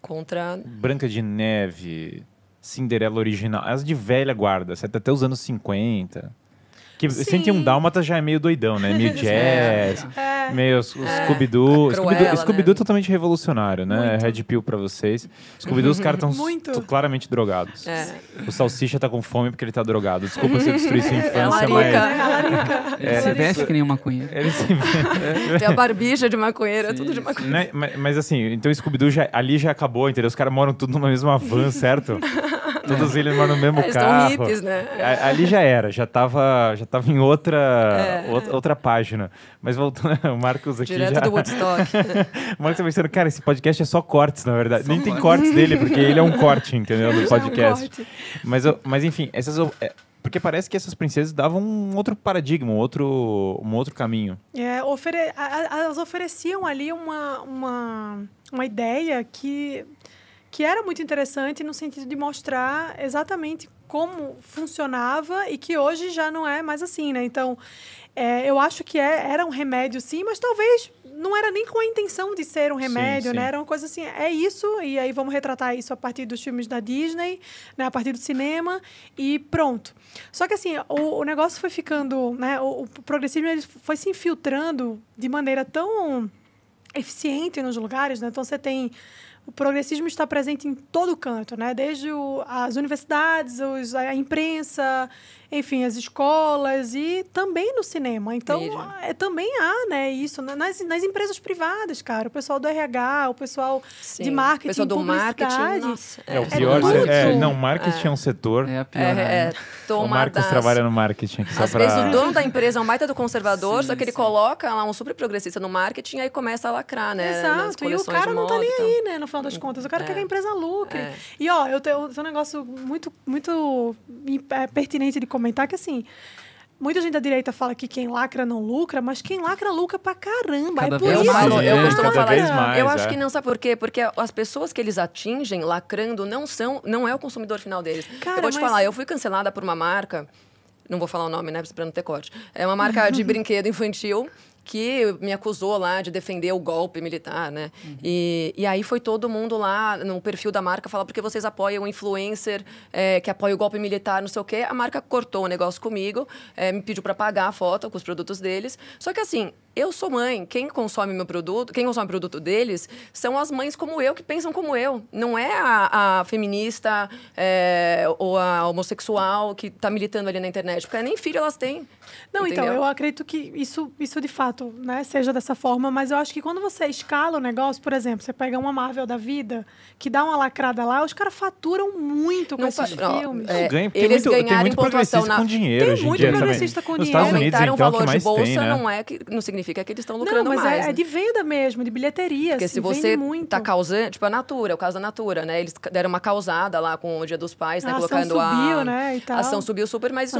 Speaker 3: Contra...
Speaker 1: Branca de Neve, Cinderela original, as de velha guarda, até os anos 50. Que 101 Dálmatas já é meio doidão, né? Meio jazz, meio Scooby-Doo. Scooby-Doo é totalmente revolucionário, né? Muito. Red Pill pra vocês. Scooby-Doo, os caras estão claramente drogados. O Salsicha tá com fome porque ele tá drogado. Desculpa se eu destruí sua infância, mas...
Speaker 2: Ele se veste que nem um maconheiro.
Speaker 3: Tem a barbicha de maconheiro, é tudo de maconheiro.
Speaker 1: Mas assim, então o Scooby-Doo ali já acabou, entendeu? Os caras moram tudo numa mesma van, certo? Todos eles moram no mesmo carro.
Speaker 3: Estão hippies, né?
Speaker 1: Ali já era, já tava em outra página. Mas voltando, o Marcos aqui
Speaker 3: direto do Woodstock.
Speaker 1: O Marcos tá pensando, cara, esse podcast é só cortes, na verdade. Nem tem cortes dele, porque ele é um corte, entendeu? Do podcast. Mas enfim, porque parece que essas princesas davam um outro paradigma, um outro caminho.
Speaker 4: Elas ofereciam ali uma ideia que era muito interessante no sentido de mostrar exatamente como funcionava e que hoje já não é mais assim, né? Então, eu acho que era um remédio, sim, mas talvez não era nem com a intenção de ser um remédio, sim, né? Era uma coisa assim, é isso, e aí vamos retratar isso a partir dos filmes da Disney, né? A partir do cinema, e pronto. Só que, assim, o negócio foi ficando, né? O progressismo ele foi se infiltrando de maneira tão eficiente nos lugares, né? Então, você tem... O progressismo está presente em todo canto, né? Desde as universidades, a imprensa, enfim, as escolas e também no cinema. Então, também há, né, isso nas empresas privadas, cara. O pessoal do RH, o pessoal de marketing, o
Speaker 3: pessoal do marketing. Nossa,
Speaker 1: o pior. Não, marketing é um setor.
Speaker 2: É a pior.
Speaker 1: O Marcos trabalha no marketing. Aqui,
Speaker 3: às vezes o dono da empresa é um baita do conservador, só que ele coloca lá um super progressista no marketing e aí começa a lacrar, né?
Speaker 4: Exato, e o cara não tá nem aí, né? No final das contas, o cara quer que a empresa lucre. E, ó, eu tenho um negócio muito, muito pertinente de comentar, que assim, muita gente da direita fala que quem lacra não lucra, mas quem lacra lucra pra caramba.
Speaker 2: Cada
Speaker 3: eu costumo falar isso. Eu acho que não, sabe por quê? Porque as pessoas que eles atingem lacrando não é o consumidor final deles. Cara, eu vou te falar, eu fui cancelada por uma marca, não vou falar o nome, né, pra não ter corte. É uma marca de brinquedo infantil que me acusou lá de defender o golpe militar, né? E aí foi todo mundo lá no perfil da marca falar porque vocês apoiam o influencer que apoia o golpe militar, não sei o quê. A marca cortou o negócio comigo, me pediu para pagar a foto com os produtos deles. Só que assim, eu sou mãe, quem consome meu produto, quem consome o produto deles são as mães como eu, que pensam como eu. Não é a feminista ou a homossexual que está militando ali na internet, porque nem filho elas têm.
Speaker 4: Não,
Speaker 3: entendeu?
Speaker 4: Então, eu acredito que isso de fato, né, seja dessa forma, mas eu acho que quando você escala o negócio, por exemplo, você pega uma Marvel da vida, que dá uma lacrada lá, os caras faturam muito com esses filmes.
Speaker 3: Eles ganharam muito
Speaker 1: progressista com dinheiro.
Speaker 4: Tem muito progressista com dinheiro.
Speaker 1: Nos Estados Unidos, então,
Speaker 3: o valor
Speaker 1: que
Speaker 3: de bolsa
Speaker 1: tem, né?
Speaker 3: não significa que eles estão lucrando mais.
Speaker 4: Não, mas é de venda mesmo, de bilheteria.
Speaker 3: Porque
Speaker 4: assim,
Speaker 3: se você
Speaker 4: tá
Speaker 3: causando... Tipo, a Natura, o caso da Natura, né? Eles deram uma causada lá com o Dia dos Pais, né? Colocando
Speaker 4: a ação subiu, né? E tal.
Speaker 3: A ação subiu super, mas isso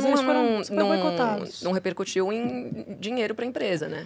Speaker 3: não repercutiu em dinheiro para a empresa, né?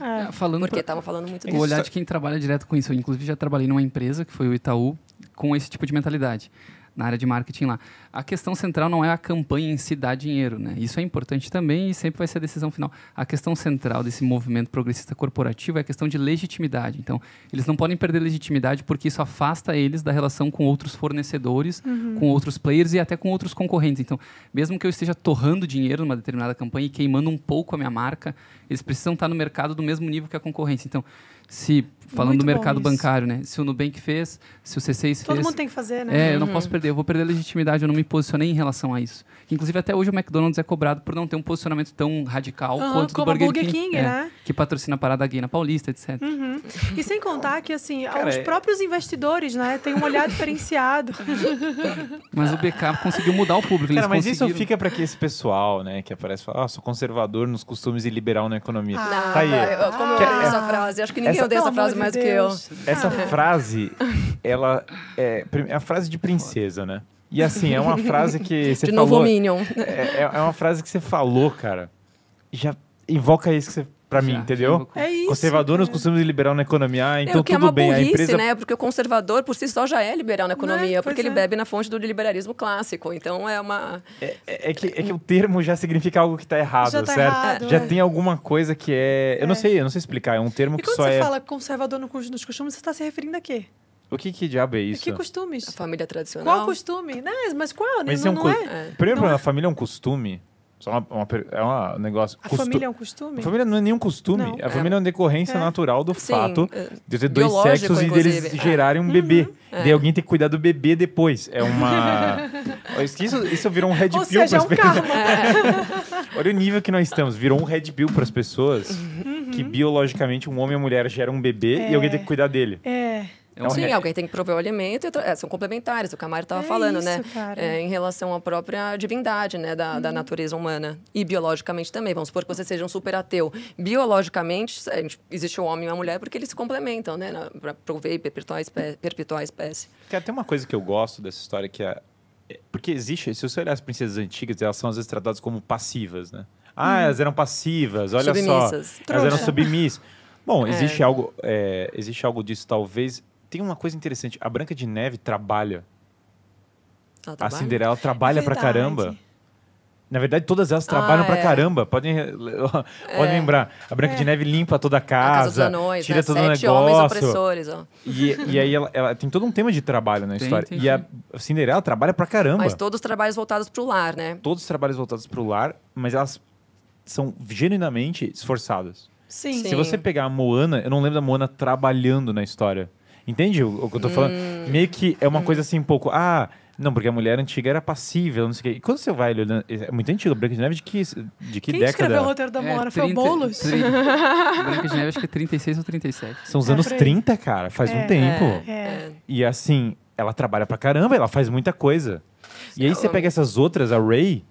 Speaker 3: Porque estavam falando muito disso.
Speaker 2: O olhar de quem trabalha direto com isso. Eu, inclusive, já trabalhei numa empresa, que foi o Itaú, com esse tipo de mentalidade, na área de marketing lá. A questão central não é a campanha em si dar dinheiro, né? Isso é importante também e sempre vai ser a decisão final. A questão central desse movimento progressista corporativo é a questão de legitimidade. Então, eles não podem perder legitimidade porque isso afasta eles da relação com outros fornecedores, com outros players e até com outros concorrentes. Então, mesmo que eu esteja torrando dinheiro numa determinada campanha e queimando um pouco a minha marca, eles precisam estar no mercado do mesmo nível que a concorrência. Então, falando do mercado bancário, né? Se o Nubank fez, se o C6 fez...
Speaker 4: Todo mundo tem que fazer, né?
Speaker 2: Eu não posso perder. Eu vou perder a legitimidade, eu não me posicionei em relação a isso. Inclusive, até hoje o McDonald's é cobrado por não ter um posicionamento tão radical quanto do Burger King,
Speaker 4: né?
Speaker 2: Que patrocina a Parada Gay na Paulista, etc.
Speaker 4: E sem contar que, assim, os próprios investidores, né? Têm um olhar diferenciado.
Speaker 2: Mas o BK conseguiu mudar o público.
Speaker 1: Mas isso fica para que esse pessoal, né? Que aparece e fala, sou conservador nos costumes e liberal na economia. Tá aí.
Speaker 3: Como eu odeio essa frase? Acho que ninguém odeia essa frase mais do que eu.
Speaker 1: Essa frase, ela é a frase de princesa, né? E assim, é uma frase que você falou...
Speaker 3: De novo Minion.
Speaker 1: É uma frase que você falou, cara, já invoca isso que você... Pra mim, entendeu?
Speaker 4: É isso.
Speaker 1: Conservador nos costumes e liberal na economia. Então
Speaker 3: que
Speaker 1: tudo
Speaker 3: é uma
Speaker 1: bem.
Speaker 3: burrice,
Speaker 1: A empresa...
Speaker 3: né? Porque o conservador, por si só, já é liberal na economia. Porque ele bebe na fonte do liberalismo clássico. Então, é uma...
Speaker 1: É que o termo já significa algo que tá errado,
Speaker 4: já tá
Speaker 1: certo?
Speaker 4: Errado,
Speaker 1: já tem alguma coisa que é... Eu não sei explicar. É um termo que só é...
Speaker 4: E quando você fala conservador nos costumes, você está se referindo a quê?
Speaker 1: O que diabo é isso?
Speaker 4: Que costumes?
Speaker 3: A família tradicional.
Speaker 4: Qual costume? Mas qual?
Speaker 1: Mas
Speaker 4: não é?
Speaker 1: Primeiro, a família é um costume. É um negócio...
Speaker 4: A família é um costume?
Speaker 1: A família não é nenhum costume.
Speaker 4: Não.
Speaker 1: A família é uma decorrência natural do fato de ter dois
Speaker 3: biológico,
Speaker 1: sexos e deles gerarem um bebê. Daí alguém tem que cuidar do bebê depois. É uma... Isso virou um red pill para as pessoas. Olha o nível que nós estamos. Virou um red pill para as pessoas que biologicamente um homem e uma mulher geram um bebê e alguém tem que cuidar dele.
Speaker 3: Sim, alguém tem que prover o alimento, são complementares, o que a Mari estava falando, né? Em relação à própria divindade, né, da natureza humana. E biologicamente também. Vamos supor que você seja um super ateu. Biologicamente, existe o homem e a mulher porque eles se complementam, né? Para prover e perpetuar a espécie.
Speaker 1: Tem uma coisa que eu gosto dessa história que é... Porque existe, se você olhar as princesas antigas, elas são às vezes tratadas como passivas, né? Elas eram passivas, olha
Speaker 3: submissas.
Speaker 1: Só. Elas eram submissas. Bom, existe algo disso, talvez... Tem uma coisa interessante. A Branca de Neve trabalha. A Cinderela trabalha pra caramba. Na verdade, todas elas trabalham pra caramba. Podem lembrar. A Branca de Neve limpa toda a casa
Speaker 3: dos anões,
Speaker 1: tira
Speaker 3: né?
Speaker 1: todo o negócio.
Speaker 3: 7 homens opressores, ó.
Speaker 1: E aí ela tem todo um tema de trabalho na história. E a Cinderela trabalha pra caramba.
Speaker 3: Mas todos os trabalhos voltados pro lar, né?
Speaker 1: Todos os trabalhos voltados pro lar, mas elas são genuinamente esforçadas.
Speaker 4: Sim.
Speaker 1: Se você pegar a Moana, eu não lembro da Moana trabalhando na história. Entende o que eu tô falando? Meio que é uma coisa assim um pouco... Não, porque a mulher antiga era passível, não sei o quê. E quando você vai olhando... É muito antigo. Branca de Neve de que
Speaker 4: Quem
Speaker 1: década?
Speaker 4: escreveu o roteiro da Moana? Foi o Boulos?
Speaker 2: Branca de Neve acho que é 36 ou 37.
Speaker 1: São os anos 30, cara. Faz um tempo. E assim, ela trabalha pra caramba, ela faz muita coisa. E aí você pega essas outras, a Ray...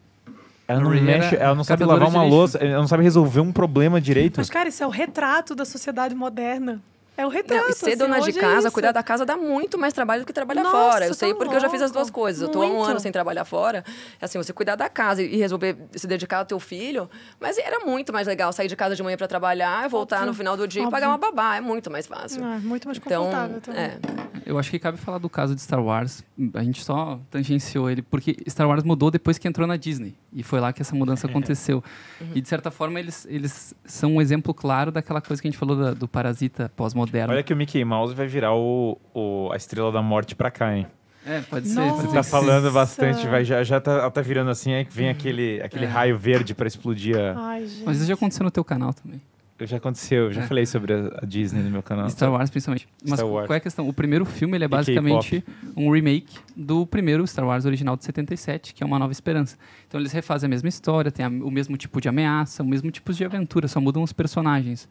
Speaker 1: Ela não mexe, ela não sabe lavar uma louça, ela não sabe resolver um problema direito.
Speaker 4: Mas, cara, isso é o retrato da sociedade moderna. É o retrato.
Speaker 3: Não, e ser dona de casa, cuidar da casa dá muito mais trabalho do que trabalhar fora. Eu sei porque eu já fiz as duas coisas. Eu tô há um ano sem trabalhar fora. Assim, você cuidar da casa e resolver se dedicar ao teu filho. Mas era muito mais legal sair de casa de manhã para trabalhar, voltar no final do dia e pagar uma babá. É muito mais fácil.
Speaker 4: Muito mais confortável também.
Speaker 2: Eu acho que cabe falar do caso de Star Wars. A gente só tangenciou ele, porque Star Wars mudou depois que entrou na Disney. E foi lá que essa mudança aconteceu. E, de certa forma, eles são um exemplo claro daquela coisa que a gente falou do parasita pós-moderno.
Speaker 1: Olha que o Mickey Mouse vai virar a Estrela da Morte pra cá, hein?
Speaker 2: Pode ser.
Speaker 1: Tá falando bastante, já tá virando assim, aí vem aquele raio verde pra explodir
Speaker 4: Ai, gente.
Speaker 2: Mas isso já aconteceu no teu canal também.
Speaker 1: Já aconteceu, eu já falei sobre a Disney no meu canal.
Speaker 2: Star Wars, principalmente. Mas
Speaker 1: Star Wars.
Speaker 2: qual é a questão? O primeiro filme ele é basicamente um remake do primeiro Star Wars original de 77, que é Uma Nova Esperança. Então eles refazem a mesma história, tem o mesmo tipo de ameaça, o mesmo tipo de aventura, só mudam os personagens.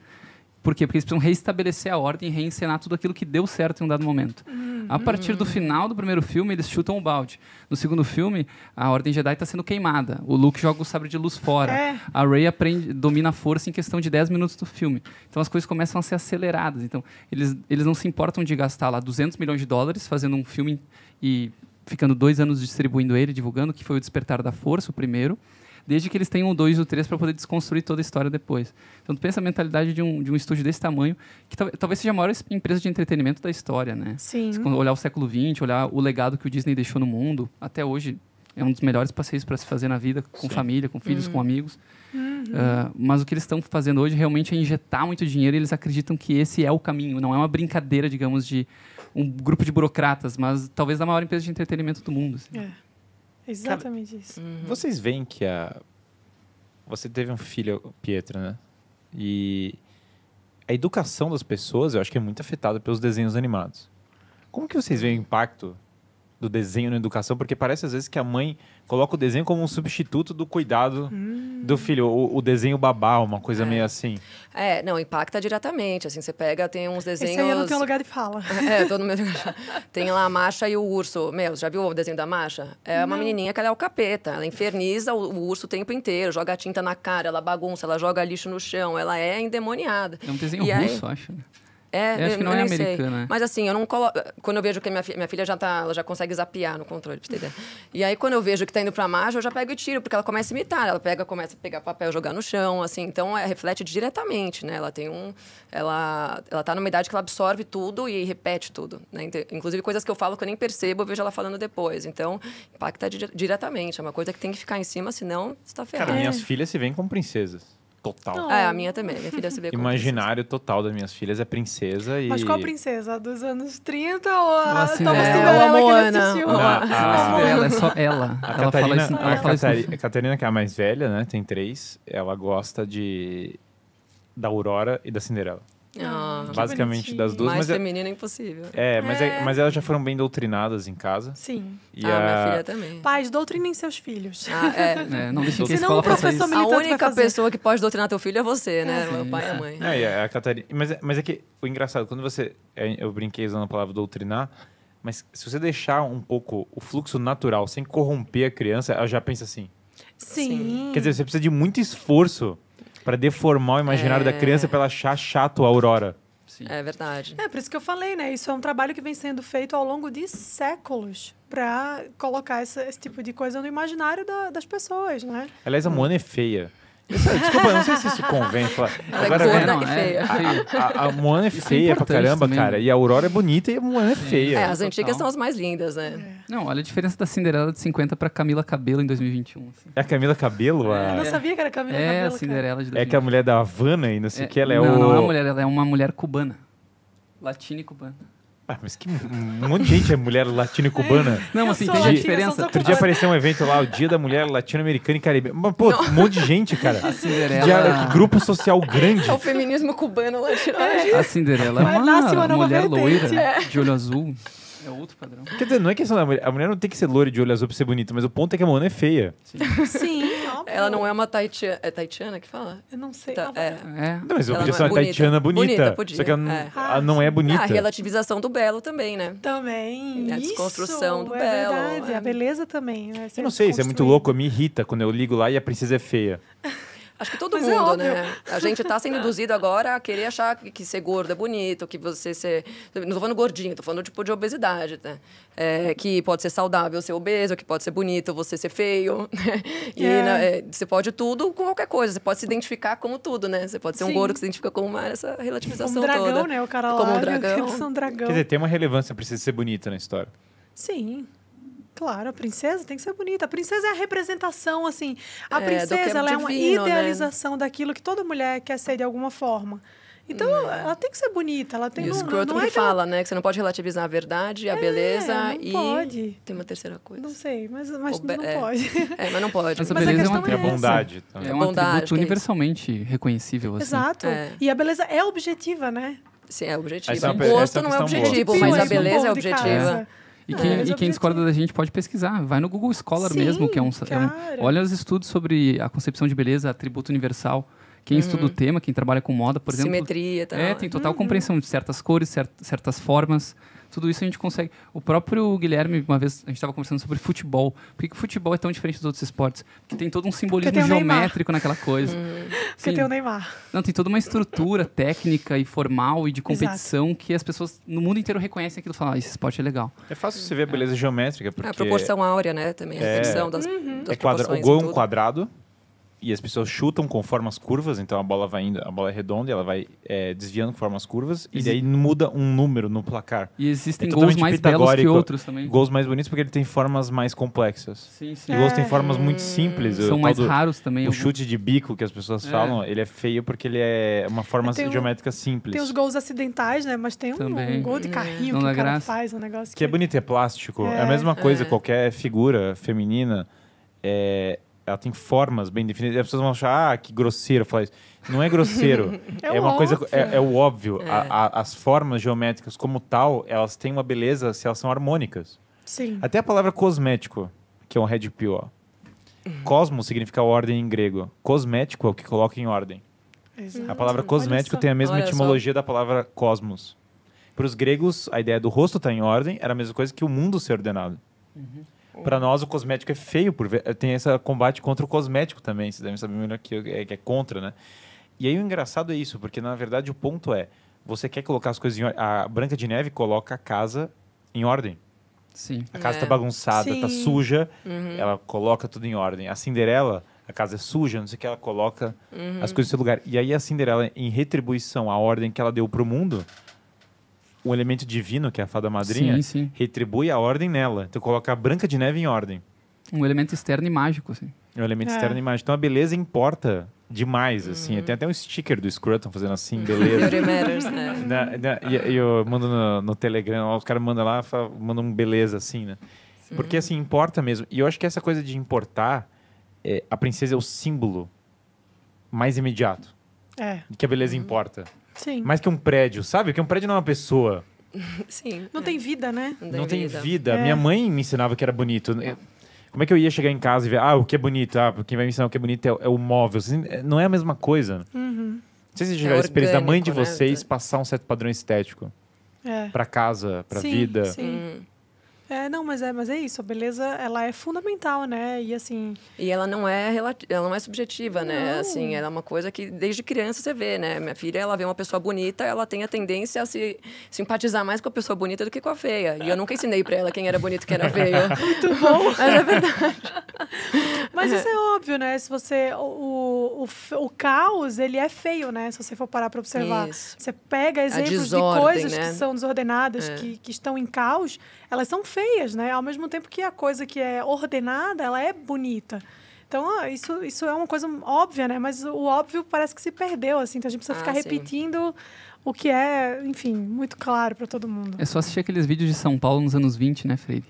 Speaker 2: Por quê? Porque eles precisam reestabelecer a ordem e reencenar tudo aquilo que deu certo em um dado momento. A partir do final do primeiro filme, eles chutam o balde. No segundo filme, a Ordem Jedi está sendo queimada. O Luke joga o sabre de luz fora. A Rey domina a força em questão de 10 minutos do filme. Então as coisas começam a ser aceleradas. Então eles não se importam de gastar lá $200 milhões fazendo um filme e ficando 2 anos distribuindo ele, divulgando, que foi o Despertar da Força, o primeiro. Desde que eles tenham o 2 e o 3 para poder desconstruir toda a história depois. Então, tu pensa a mentalidade de um estúdio desse tamanho, que talvez seja a maior empresa de entretenimento da história, né?
Speaker 4: Sim.
Speaker 2: Se olhar o século XX, olhar o legado que o Disney deixou no mundo, até hoje é um dos melhores passeios para se fazer na vida, com família, com filhos, com amigos. Mas o que eles estão fazendo hoje realmente é injetar muito dinheiro e eles acreditam que esse é o caminho. Não é uma brincadeira, digamos, de um grupo de burocratas, mas talvez da maior empresa de entretenimento do mundo. Assim.
Speaker 4: Exatamente isso.
Speaker 1: Vocês veem que você teve um filho, Pietro, né? E a educação das pessoas, eu acho que é muito afetada pelos desenhos animados. Como que vocês veem o impacto do desenho na educação? Porque parece às vezes que a mãe coloca o desenho como um substituto do cuidado do filho. O desenho babá, uma coisa meio assim.
Speaker 3: Não, impacta diretamente. Assim, você pega, tem uns desenhos...
Speaker 4: Esse aí não tem um lugar de fala.
Speaker 3: Todo mundo... Tem lá a Masha e o urso. Já viu o desenho da Masha? É uma menininha que ela é o capeta. Ela inferniza o urso o tempo inteiro, joga tinta na cara, ela bagunça, ela joga lixo no chão. Ela é endemoniada.
Speaker 2: É um desenho russo, acho.
Speaker 3: Eu
Speaker 2: acho que não é americana.
Speaker 3: Mas assim, eu não coloco... Quando eu vejo que minha filha ela já consegue zapear no controle, pra você ter ideia. E aí, quando eu vejo que tá indo pra marcha, eu já pego e tiro, porque ela começa a imitar. Ela começa a pegar papel e jogar no chão, assim. Então, reflete diretamente, né? Ela tem ela tá numa idade que ela absorve tudo e repete tudo, né? Inclusive, coisas que eu falo que eu nem percebo, eu vejo ela falando depois. Então, impacta diretamente. É uma coisa que tem que ficar em cima, senão você tá ferrado.
Speaker 1: Cara, minhas filhas se veem como princesas. Total.
Speaker 3: A minha também. Minha filha se vê como
Speaker 1: imaginário total das minhas filhas é princesa
Speaker 4: Mas qual princesa? A dos anos 30 ou a
Speaker 3: Cinderela que ele
Speaker 4: assistiu?
Speaker 2: Ela é só ela.
Speaker 1: A Catarina, a Catarina, que é a mais velha, né? Tem 3. Ela gosta da Aurora e da Cinderela. Basicamente das duas.
Speaker 3: Mais feminina é impossível.
Speaker 1: Mas elas já foram bem doutrinadas em casa.
Speaker 4: Sim.
Speaker 1: E
Speaker 3: minha filha também.
Speaker 4: Pais, doutrinem seus filhos.
Speaker 2: Não deixem que a
Speaker 4: escola faça isso.
Speaker 3: A única pessoa que pode doutrinar teu filho é você, né? O pai e a mãe.
Speaker 1: A Catarina. Mas é que o engraçado, quando você... Eu brinquei usando a palavra doutrinar, mas se você deixar um pouco o fluxo natural, sem corromper a criança, ela já pensa assim.
Speaker 4: Sim.
Speaker 1: Quer dizer, você precisa de muito esforço para deformar o imaginário da criança para ela achar chato a Aurora.
Speaker 3: Sim. É verdade.
Speaker 4: Por isso que eu falei, né? Isso é um trabalho que vem sendo feito ao longo de séculos para colocar esse tipo de coisa no imaginário das pessoas, né?
Speaker 1: Aliás, a Moana é feia. Desculpa, não sei se isso convém falar.
Speaker 3: Ela é gorda e feia.
Speaker 1: A Moana é feia pra caramba, também, cara. E a Aurora é bonita e a Moana é feia.
Speaker 3: As antigas são as mais lindas, né?
Speaker 2: Não, olha a diferença da Cinderela de 50 pra Camila Cabello em 2021. Assim.
Speaker 1: É a Camila Cabello?
Speaker 4: Eu não sabia que era Camila Cabello.
Speaker 2: É a Cinderela de 2021.
Speaker 1: É que a mulher da Havana e não sei o que, ela é
Speaker 2: não é uma mulher, ela é uma mulher cubana. Latina e cubana.
Speaker 1: Mas que um monte de gente é mulher latina e cubana.
Speaker 2: Não, assim, tem a diferença.
Speaker 1: Outro dia apareceu um evento lá, o Dia da Mulher Latino-Americana e Caribe. Mas, pô, um monte de gente, cara.
Speaker 2: A Cinderela...
Speaker 1: Que grupo social grande.
Speaker 3: É o feminismo cubano latino.
Speaker 2: A Cinderela é uma mulher loira, de olho azul. É outro padrão.
Speaker 1: Quer dizer, não é questão da mulher. A mulher não tem que ser loira de olho azul pra ser bonita, mas o ponto é que a Moana é feia.
Speaker 4: Sim, óbvio.
Speaker 3: Ela não é uma taitiana. É taitiana que fala?
Speaker 4: Eu não sei.
Speaker 3: Tá,
Speaker 1: Não, mas eu podia ser uma taitiana bonita. Só que ela não é bonita.
Speaker 3: A relativização do belo também, né?
Speaker 4: Também.
Speaker 3: A desconstrução do
Speaker 4: é
Speaker 3: belo.
Speaker 4: Verdade. A beleza também.
Speaker 1: Eu não sei, isso é muito louco. Me irrita quando eu ligo lá e a princesa é feia.
Speaker 3: Acho que todo mundo, né? A gente tá sendo induzido agora a querer achar que ser gordo é bonito, que você ser... Não tô falando gordinho, tô falando tipo de obesidade, né? Que pode ser saudável ser obeso, que pode ser bonito você ser feio. Né? E você pode tudo com qualquer coisa. Você pode se identificar como tudo, né? Você pode ser um gordo que se identifica como essa relativização toda.
Speaker 4: Como um dragão, né? O cara lá.
Speaker 3: Como um dragão.
Speaker 4: Eles são dragão.
Speaker 1: Quer dizer, tem uma relevância, precisa ser bonita na história.
Speaker 4: Sim. Claro, a princesa tem que ser bonita. A princesa é a representação, assim. A princesa, ela é uma idealização daquilo que toda mulher quer ser de alguma forma. Então, ela tem que ser bonita. Ela tem,
Speaker 3: e o Scruton que fala, né? Que você não pode relativizar a verdade, a beleza
Speaker 4: não pode.
Speaker 3: Tem uma terceira coisa.
Speaker 4: Não sei, mas não pode.
Speaker 3: Mas não pode.
Speaker 2: Mas a beleza é
Speaker 1: a bondade.
Speaker 2: É um atributo universalmente reconhecível, assim.
Speaker 4: Exato. E a beleza é objetiva, né?
Speaker 3: Sim, é objetivo.
Speaker 1: O
Speaker 3: gosto não é objetivo, mas a beleza é objetiva.
Speaker 2: E quem discorda da gente pode pesquisar. Vai no Google Scholar mesmo, que olha os estudos sobre a concepção de beleza, atributo universal. Quem estuda o tema, quem trabalha com moda, por exemplo...
Speaker 3: Simetria e tal.
Speaker 2: Tem total compreensão de certas cores, certas formas. Tudo isso a gente consegue. O próprio Guilherme, uma vez, a gente estava conversando sobre futebol. Por que o futebol é tão diferente dos outros esportes? Porque tem todo um simbolismo geométrico naquela coisa.
Speaker 4: Porque tem o Neymar.
Speaker 2: Não, tem toda uma estrutura técnica e formal e de competição que as pessoas no mundo inteiro reconhecem aquilo e falam, esse esporte é legal.
Speaker 1: É fácil você ver a beleza geométrica, porque...
Speaker 3: A proporção áurea, né? Também, a repetição das proporções.
Speaker 1: O gol é um quadrado. E as pessoas chutam com formas curvas, então a bola vai indo, a bola é redonda e ela vai desviando com formas curvas, e daí muda um número no placar.
Speaker 2: E existem gols mais belos que outros também.
Speaker 1: Gols mais bonitos porque ele tem formas mais complexas.
Speaker 2: Sim.
Speaker 1: E gols têm formas muito simples.
Speaker 2: São mais raros também.
Speaker 1: O chute de bico que as pessoas falam, ele é feio porque ele é uma forma geométrica simples.
Speaker 4: Tem os gols acidentais, né? Mas tem um gol de carrinho que o cara faz, um negócio
Speaker 1: que é bonito, é plástico. É a mesma coisa, qualquer figura feminina ela tem formas bem definidas. E as pessoas vão achar, que grosseiro falar isso. Não é grosseiro. é uma coisa, é o óbvio. As formas geométricas como tal, elas têm uma beleza se elas são harmônicas.
Speaker 4: Sim.
Speaker 1: Até a palavra cosmético, que é um red pill, ó. Cosmos significa ordem em grego. Cosmético é o que coloca em ordem.
Speaker 4: Exato.
Speaker 1: A palavra cosmético tem a mesma etimologia da palavra cosmos. Para os gregos, a ideia do rosto estar em ordem era a mesma coisa que o mundo ser ordenado. Para nós, o cosmético é feio. Tem esse combate contra o cosmético também. Vocês devem saber melhor que é contra, né? E aí o engraçado é isso, porque na verdade o ponto é, você quer colocar as coisas em ordem. A Branca de Neve coloca a casa em ordem.
Speaker 2: Sim.
Speaker 1: A casa tá bagunçada, tá suja, ela coloca tudo em ordem. A Cinderela, a casa é suja, não sei o que, ela coloca as coisas no seu lugar. E aí a Cinderela, em retribuição à ordem que ela deu pro mundo, o elemento divino, que é a fada madrinha, retribui a ordem nela. Então coloca a Branca de Neve em ordem.
Speaker 2: Um elemento externo e mágico, assim.
Speaker 1: Um elemento externo e mágico. Então a beleza importa demais, assim. Tem até um sticker do Scruton fazendo assim, beleza.
Speaker 3: Beauty matters, né?
Speaker 1: E eu mando no Telegram, os caras mandam lá, mandam um beleza, assim, né? Porque, assim, importa mesmo. E eu acho que essa coisa de importar, a princesa é o símbolo mais imediato. De que a beleza importa.
Speaker 4: Sim.
Speaker 1: Mais que um prédio, sabe? Que um prédio não é uma pessoa.
Speaker 3: Sim.
Speaker 4: Não tem vida, né?
Speaker 1: Não tem vida. Minha mãe me ensinava que era bonito. Como é que eu ia chegar em casa e ver, o que é bonito? Quem vai me ensinar o que é bonito é o móvel. Assim, não é a mesma coisa. Não sei se vocês tiveram a experiência da mãe de vocês passar um certo padrão estético. Pra casa, pra vida.
Speaker 4: Sim. Não, mas é isso. A beleza, ela é fundamental, né? E assim...
Speaker 3: E ela não é subjetiva, né? Assim, ela é uma coisa que desde criança você vê, né? Minha filha, ela vê uma pessoa bonita, ela tem a tendência a se simpatizar mais com a pessoa bonita do que com a feia. E eu nunca ensinei pra ela quem era bonito e quem era feio.
Speaker 4: Muito bom.
Speaker 3: Mas é verdade.
Speaker 4: Mas isso é óbvio, né? Se você... O caos, ele é feio, né? Se você for parar pra observar.
Speaker 3: Isso.
Speaker 4: Você pega exemplos de coisas, né, que são desordenadas, que estão em caos, elas são feias, né? Ao mesmo tempo que a coisa que é ordenada, ela é bonita. Então, isso é uma coisa óbvia, né? Mas o óbvio parece que se perdeu, assim. Então, a gente precisa ficar repetindo o que é, enfim, muito claro para todo mundo.
Speaker 2: É só assistir aqueles vídeos de São Paulo nos anos 20, né, Freire?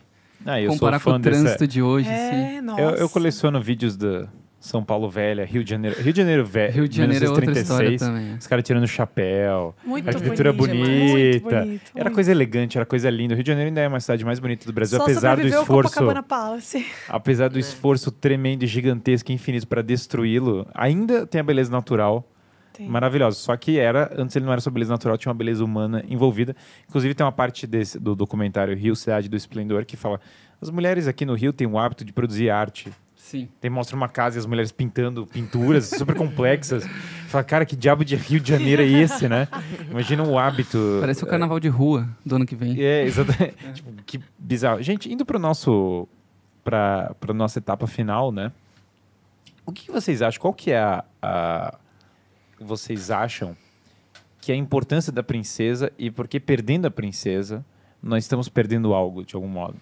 Speaker 1: Eu
Speaker 2: comparar com o trânsito de hoje.
Speaker 4: Nossa.
Speaker 1: Eu coleciono vídeos da São Paulo velha, Rio de Janeiro velho.
Speaker 2: Rio de Janeiro é outra história também.
Speaker 1: Os caras tirando o chapéu.
Speaker 4: Muito
Speaker 1: arquitetura bonita.
Speaker 4: Muito bonito,
Speaker 1: era coisa elegante, era coisa linda. O Rio de Janeiro ainda é uma cidade mais bonita do Brasil,
Speaker 4: só
Speaker 1: apesar do esforço.
Speaker 4: Copacabana Palace.
Speaker 1: Apesar do esforço tremendo e gigantesco e infinito para destruí-lo, ainda tem a beleza natural. Maravilhosa. Só que antes ele não era só beleza natural, tinha uma beleza humana envolvida. Inclusive tem uma parte do documentário Rio, Cidade do Esplendor, que fala: as mulheres aqui no Rio têm o hábito de produzir arte.
Speaker 2: Sim.
Speaker 1: Mostra uma casa e as mulheres pintando pinturas super complexas. Fala, cara, que diabo de Rio de Janeiro é esse, né? Imagina o hábito.
Speaker 2: Parece o carnaval de rua do ano que vem.
Speaker 1: Exatamente. Tipo, que bizarro. Gente, indo para nossa etapa final, né? O que vocês acham? Qual que é vocês acham que é a importância da princesa e por que perdendo a princesa nós estamos perdendo algo de algum modo?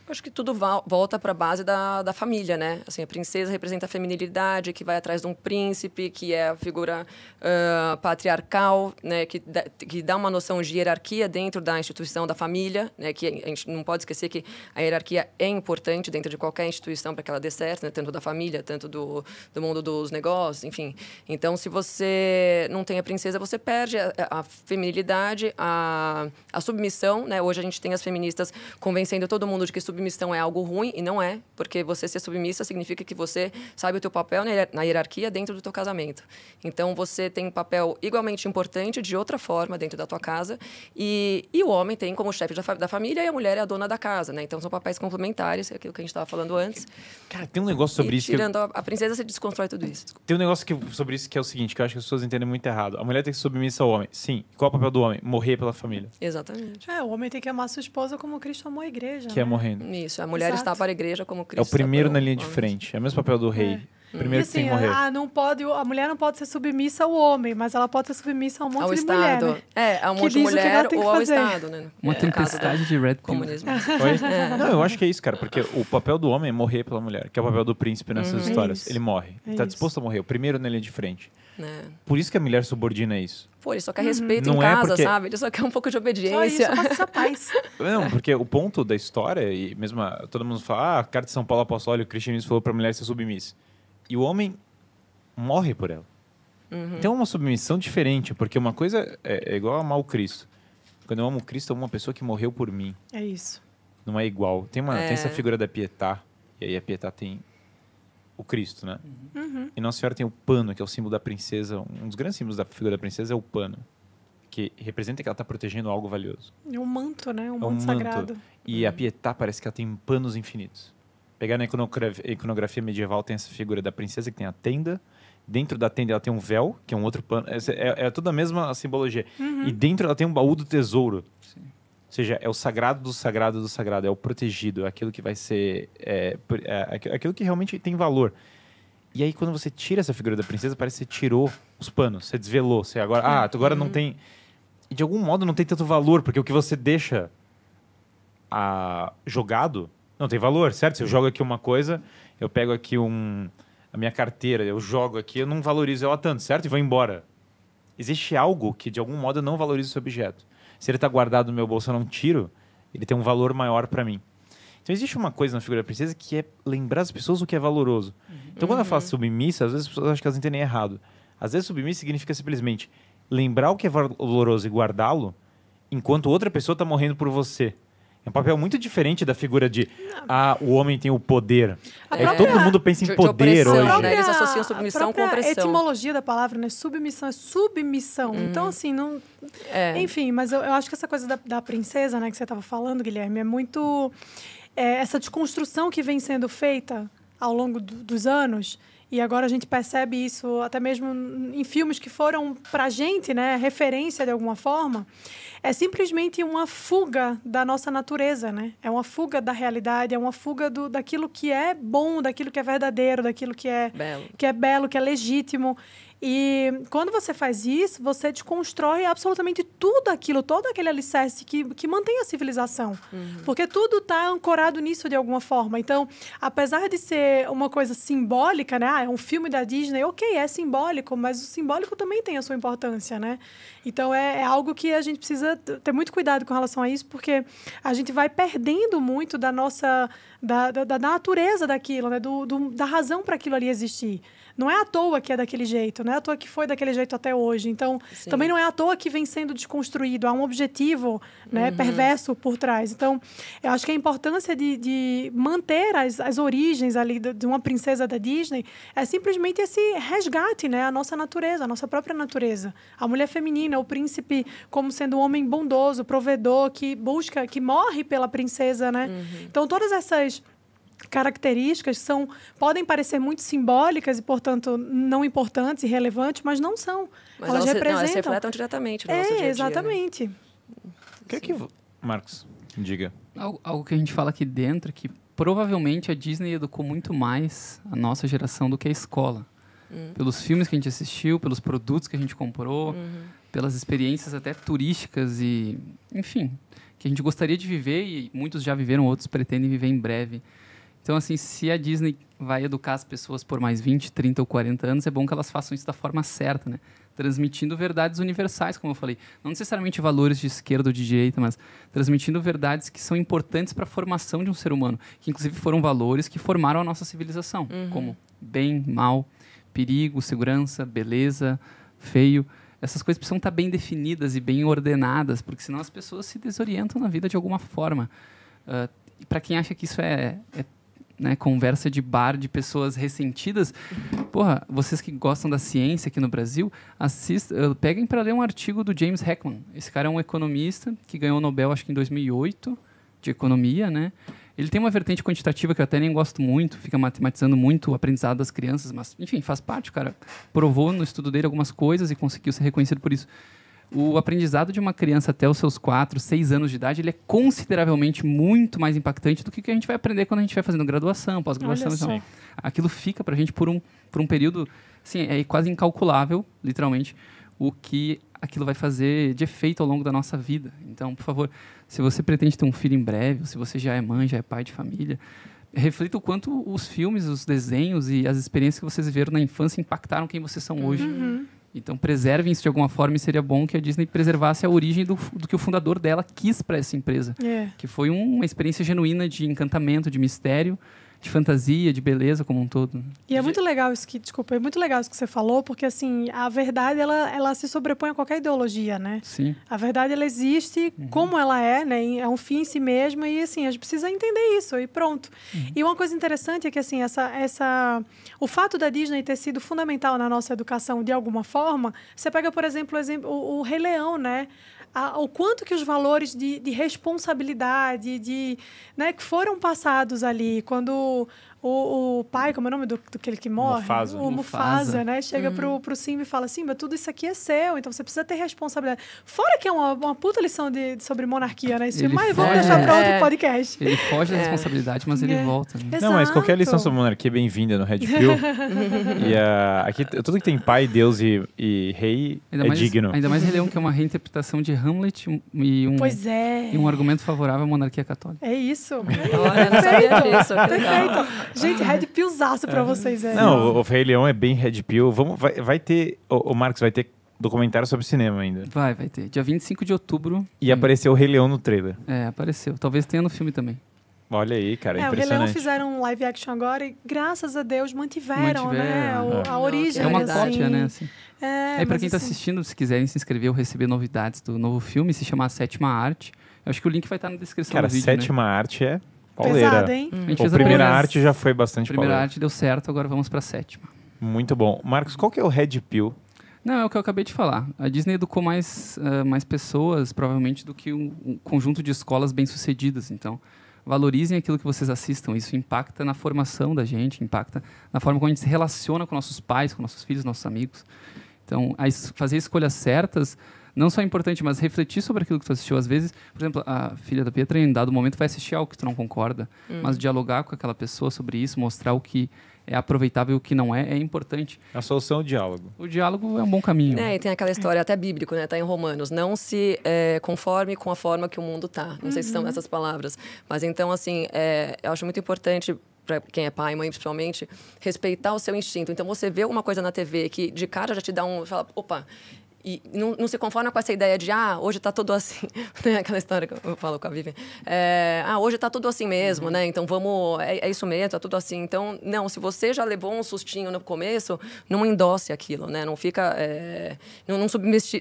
Speaker 3: Acho que tudo volta para a base da família, né? Assim, a princesa representa a feminilidade, que vai atrás de um príncipe, que é a figura patriarcal, né? Que dá uma noção de hierarquia dentro da instituição da família, né? Que a gente não pode esquecer que a hierarquia é importante dentro de qualquer instituição para que ela dê certo, né? Tanto da família, tanto do mundo dos negócios, enfim. Então, se você não tem a princesa, você perde a feminilidade, a submissão, né? Hoje a gente tem as feministas convencendo todo mundo de que submissão é algo ruim, e não é, porque você ser submissa significa que você sabe o teu papel na hierarquia dentro do teu casamento. Então, você tem um papel igualmente importante de outra forma dentro da tua casa, e o homem tem como chefe da família e a mulher é a dona da casa, né? Então, são papéis complementares, é aquilo que a gente estava falando antes.
Speaker 1: Cara, tem um negócio sobre isso...
Speaker 3: Tirando a princesa, você desconstrói tudo isso.
Speaker 1: Tem um negócio sobre isso que é o seguinte, que eu acho que as pessoas entendem muito errado. A mulher tem que ser submissa ao homem. Sim. Qual é o papel do homem? Morrer pela família.
Speaker 3: Exatamente.
Speaker 4: O homem tem que amar sua esposa como Cristo amou a igreja.
Speaker 1: Que é morrendo.
Speaker 3: Isso, a mulher está para a igreja como Cristo.
Speaker 1: É o primeiro na linha de frente. É o mesmo papel do rei. Primeiro que tem que morrer.
Speaker 4: A mulher não pode ser submissa ao homem, mas ela pode ser submissa a um monte de
Speaker 3: Estado.
Speaker 4: mulher, né?
Speaker 3: A um monte de mulher ou ao Estado, né?
Speaker 2: Uma tempestade de red
Speaker 3: comunismo.
Speaker 1: Não, eu acho que é isso, cara, porque o papel do homem é morrer pela mulher, que é o papel do príncipe nessas histórias. Ele morre. Ele tá disposto a morrer, o primeiro na linha de frente. Por isso que a mulher subordina isso.
Speaker 3: Pô, ele só quer respeito em casa, sabe? Ele só quer um pouco de obediência.
Speaker 4: Só isso, passa paz.
Speaker 1: Não, porque o ponto da história, e mesmo todo mundo fala, a carta de São Paulo Apóstolo, o cristianismo falou pra mulher ser submissa. E o homem morre por ela. Então é uma submissão diferente, porque uma coisa é igual a amar o Cristo. Quando eu amo o Cristo, é uma pessoa que morreu por mim.
Speaker 4: É isso.
Speaker 1: Não é igual. Tem essa figura da Pietà, e aí a Pietà tem o Cristo, né? E Nossa Senhora tem o pano, que é o símbolo da princesa. Um dos grandes símbolos da figura da princesa é o pano, que representa que ela está protegendo algo valioso.
Speaker 4: É um manto, né? Um manto sagrado.
Speaker 1: E a Pietà parece que ela tem panos infinitos. Pegar na iconografia medieval, tem essa figura da princesa que tem a tenda. Dentro da tenda ela tem um véu, que é um outro pano. É toda a mesma simbologia. E dentro ela tem um baú do tesouro. Sim. Ou seja, é o sagrado do sagrado do sagrado. É o protegido, é aquilo que vai ser... aquilo que realmente tem valor. E aí, quando você tira essa figura da princesa, parece que você tirou os panos. Você desvelou. Você agora não tem... E de algum modo não tem tanto valor, porque o que você deixa jogado não tem valor, certo? Se eu jogo aqui uma coisa, eu pego aqui a minha carteira, eu jogo aqui, eu não valorizo ela tanto, certo? E vou embora. Existe algo que, de algum modo, eu não valorizo esse objeto. Se ele está guardado no meu bolso, eu não tiro, ele tem um valor maior para mim. Então, existe uma coisa na figura da princesa que é lembrar as pessoas o que é valoroso. Então, quando ela fala submissa, às vezes as pessoas acham que elas entendem errado. Às vezes, submissa significa simplesmente lembrar o que é valoroso e guardá-lo, enquanto outra pessoa está morrendo por você. É um papel muito diferente da figura de o homem tem o poder.
Speaker 3: Própria,
Speaker 1: todo mundo pensa em poder
Speaker 3: opressão,
Speaker 1: hoje.
Speaker 3: Né? Eles associam submissão com opressão.
Speaker 4: A etimologia da palavra, né? Submissão é submissão. Então, assim, não... Enfim, mas eu acho que essa coisa da princesa, né, que você estava falando, Guilherme, é muito... essa desconstrução que vem sendo feita ao longo dos anos, e agora a gente percebe isso até mesmo em filmes que foram, pra gente, né, referência de alguma forma, é simplesmente uma fuga da nossa natureza, né? É uma fuga da realidade, é uma fuga daquilo que é bom, daquilo que é verdadeiro, daquilo que é belo, que é legítimo. E quando você faz isso, você desconstrói absolutamente tudo aquilo, todo aquele alicerce que mantém a civilização. Porque tudo está ancorado nisso de alguma forma. Então, apesar de ser uma coisa simbólica, né? É um filme da Disney, ok, é simbólico, mas o simbólico também tem a sua importância, né? Então, é algo que a gente precisa ter muito cuidado com relação a isso, porque a gente vai perdendo muito da nossa... Da natureza daquilo, né? Da razão para aquilo ali existir. Não é à toa que é daquele jeito, não é à toa que foi daquele jeito até hoje. Então, também não é à toa que vem sendo desconstruído. Há um objetivo, né, perverso por trás. Então, eu acho que a importância de manter as origens ali de uma princesa da Disney é simplesmente esse resgate, né, a nossa natureza, a nossa própria natureza. A mulher feminina, o príncipe como sendo um homem bondoso, provedor, que busca, que morre pela princesa, né? Então, todas essas características podem parecer muito simbólicas e, portanto, não importantes e relevantes, mas não são.
Speaker 3: Mas
Speaker 4: elas representam.
Speaker 3: Elas refletem diretamente no nosso dia a dia.
Speaker 4: Exatamente.
Speaker 3: Né?
Speaker 1: O que é que... Marcos, diga.
Speaker 2: Algo que a gente fala aqui dentro, que provavelmente a Disney educou muito mais a nossa geração do que a escola. Pelos filmes que a gente assistiu, pelos produtos que a gente comprou, pelas experiências até turísticas e, enfim, que a gente gostaria de viver e muitos já viveram, outros pretendem viver em breve. Então, assim, se a Disney vai educar as pessoas por mais 20, 30 ou 40 anos, é bom que elas façam isso da forma certa, né? Transmitindo verdades universais, como eu falei. Não necessariamente valores de esquerda ou de direita, mas transmitindo verdades que são importantes para a formação de um ser humano, que inclusive foram valores que formaram a nossa civilização, como bem, mal, perigo, segurança, beleza, feio. Essas coisas precisam estar bem definidas e bem ordenadas, porque senão as pessoas se desorientam na vida de alguma forma. Para quem acha que isso né, conversa de bar de pessoas ressentidas, porra, vocês que gostam da ciência aqui no Brasil, peguem para ler um artigo do James Heckman. Esse cara é um economista que ganhou o Nobel, acho que em 2008, de economia, né? Ele tem uma vertente quantitativa que eu até nem gosto muito, fica matematizando muito o aprendizado das crianças, mas, enfim, faz parte. O cara provou no estudo dele algumas coisas e conseguiu ser reconhecido por isso. O aprendizado de uma criança até os seus 4, 6 anos de idade, ele é consideravelmente muito mais impactante do que a gente vai aprender quando a gente vai fazendo graduação, pós-graduação. Então, aquilo fica para a gente por um período, assim, é quase incalculável, literalmente, o que aquilo vai fazer de efeito ao longo da nossa vida. Então, por favor, se você pretende ter um filho em breve, ou se você já é mãe, já é pai de família, reflita o quanto os filmes, os desenhos e as experiências que vocês viveram na infância impactaram quem vocês são hoje. Então, preservem isso de alguma forma e seria bom que a Disney preservasse a origem do que o fundador dela quis para essa empresa. Que foi uma experiência genuína de encantamento, de mistério, de fantasia, de beleza como um todo.
Speaker 4: E é muito legal isso que você falou, porque assim, a verdade ela se sobrepõe a qualquer ideologia, né?
Speaker 2: Sim.
Speaker 4: A verdade ela existe como ela é, né? É um fim em si mesma e assim, a gente precisa entender isso e pronto. E uma coisa interessante é que assim, o fato da Disney ter sido fundamental na nossa educação de alguma forma, você pega, por exemplo, o Rei Leão, né? O quanto que os valores de responsabilidade, né, que foram passados ali, quando o pai, como é o nome do aquele que morre?
Speaker 1: Mufasa.
Speaker 4: O Mufasa, né? Chega pro Simba e fala, Simba, tudo isso aqui é seu, então você precisa ter responsabilidade. Fora que é uma puta lição sobre monarquia, né? Mas vamos deixar para outro podcast.
Speaker 2: Ele foge da responsabilidade, mas ele volta. Né?
Speaker 1: Não, mas qualquer lição sobre monarquia é bem-vinda no Red Pill. E aqui, tudo que tem pai, Deus e rei digno.
Speaker 2: Ainda mais Rei Leão, que é uma reinterpretação de Hamlet e um argumento favorável à monarquia católica.
Speaker 4: É isso.
Speaker 3: Olha, não sabia disso.
Speaker 4: Perfeito. Gente, Red Pillzaço pra vocês.
Speaker 1: Não, o Rei Leão é bem Red Pill. Vai ter... O Marcos vai ter documentário sobre cinema ainda.
Speaker 2: Vai ter. Dia 25 de outubro.
Speaker 1: E apareceu o Rei Leão no trailer.
Speaker 2: Apareceu. Talvez tenha no filme também.
Speaker 1: Olha aí, cara, impressionante.
Speaker 4: O Rei Leão fizeram um live action agora e, graças a Deus, mantiveram. Né? A origem.
Speaker 2: É uma cópia, né? Assim. Aí para quem está assistindo, se quiserem se inscrever ou receber novidades do novo filme, se chama A Sétima Arte. Eu acho que o link vai estar na descrição do vídeo.
Speaker 1: Cara, Sétima Arte é pauleira.
Speaker 4: Pesado, hein?
Speaker 1: A primeira arte já foi bastante pauleira.
Speaker 2: A primeira arte deu certo, agora vamos para a sétima.
Speaker 1: Muito bom. Marcos, qual que é o Red Pill?
Speaker 2: Não, é o que eu acabei de falar. A Disney educou mais pessoas, provavelmente, do que um conjunto de escolas bem-sucedidas. Então, valorizem aquilo que vocês assistam. Isso impacta na formação da gente, impacta na forma como a gente se relaciona com nossos pais, com nossos filhos, nossos amigos. Então, fazer escolhas certas não só é importante, mas refletir sobre aquilo que tu assistiu. Às vezes, por exemplo, a filha da Pietra, em dado momento, vai assistir algo que tu não concorda, mas dialogar com aquela pessoa sobre isso, mostrar o que é aproveitável e o que não é importante.
Speaker 1: A solução é o diálogo.
Speaker 2: O diálogo é um bom caminho.
Speaker 3: E tem aquela história até bíblico, né? Tá em Romanos. Não se conforme com a forma que o mundo tá. Não sei se são essas palavras. Mas então, assim, eu acho muito importante para quem é pai, mãe principalmente, respeitar o seu instinto. Então, você vê alguma coisa na TV que de cara já te dá fala, opa... E não se conforma com essa ideia de, hoje tá tudo assim. Tem aquela história que eu falo com a Vivian. Hoje tá tudo assim mesmo, né? Então vamos, é isso mesmo, tá tudo assim. Então, não, se você já levou um sustinho no começo, não endosse aquilo, né? Não fica,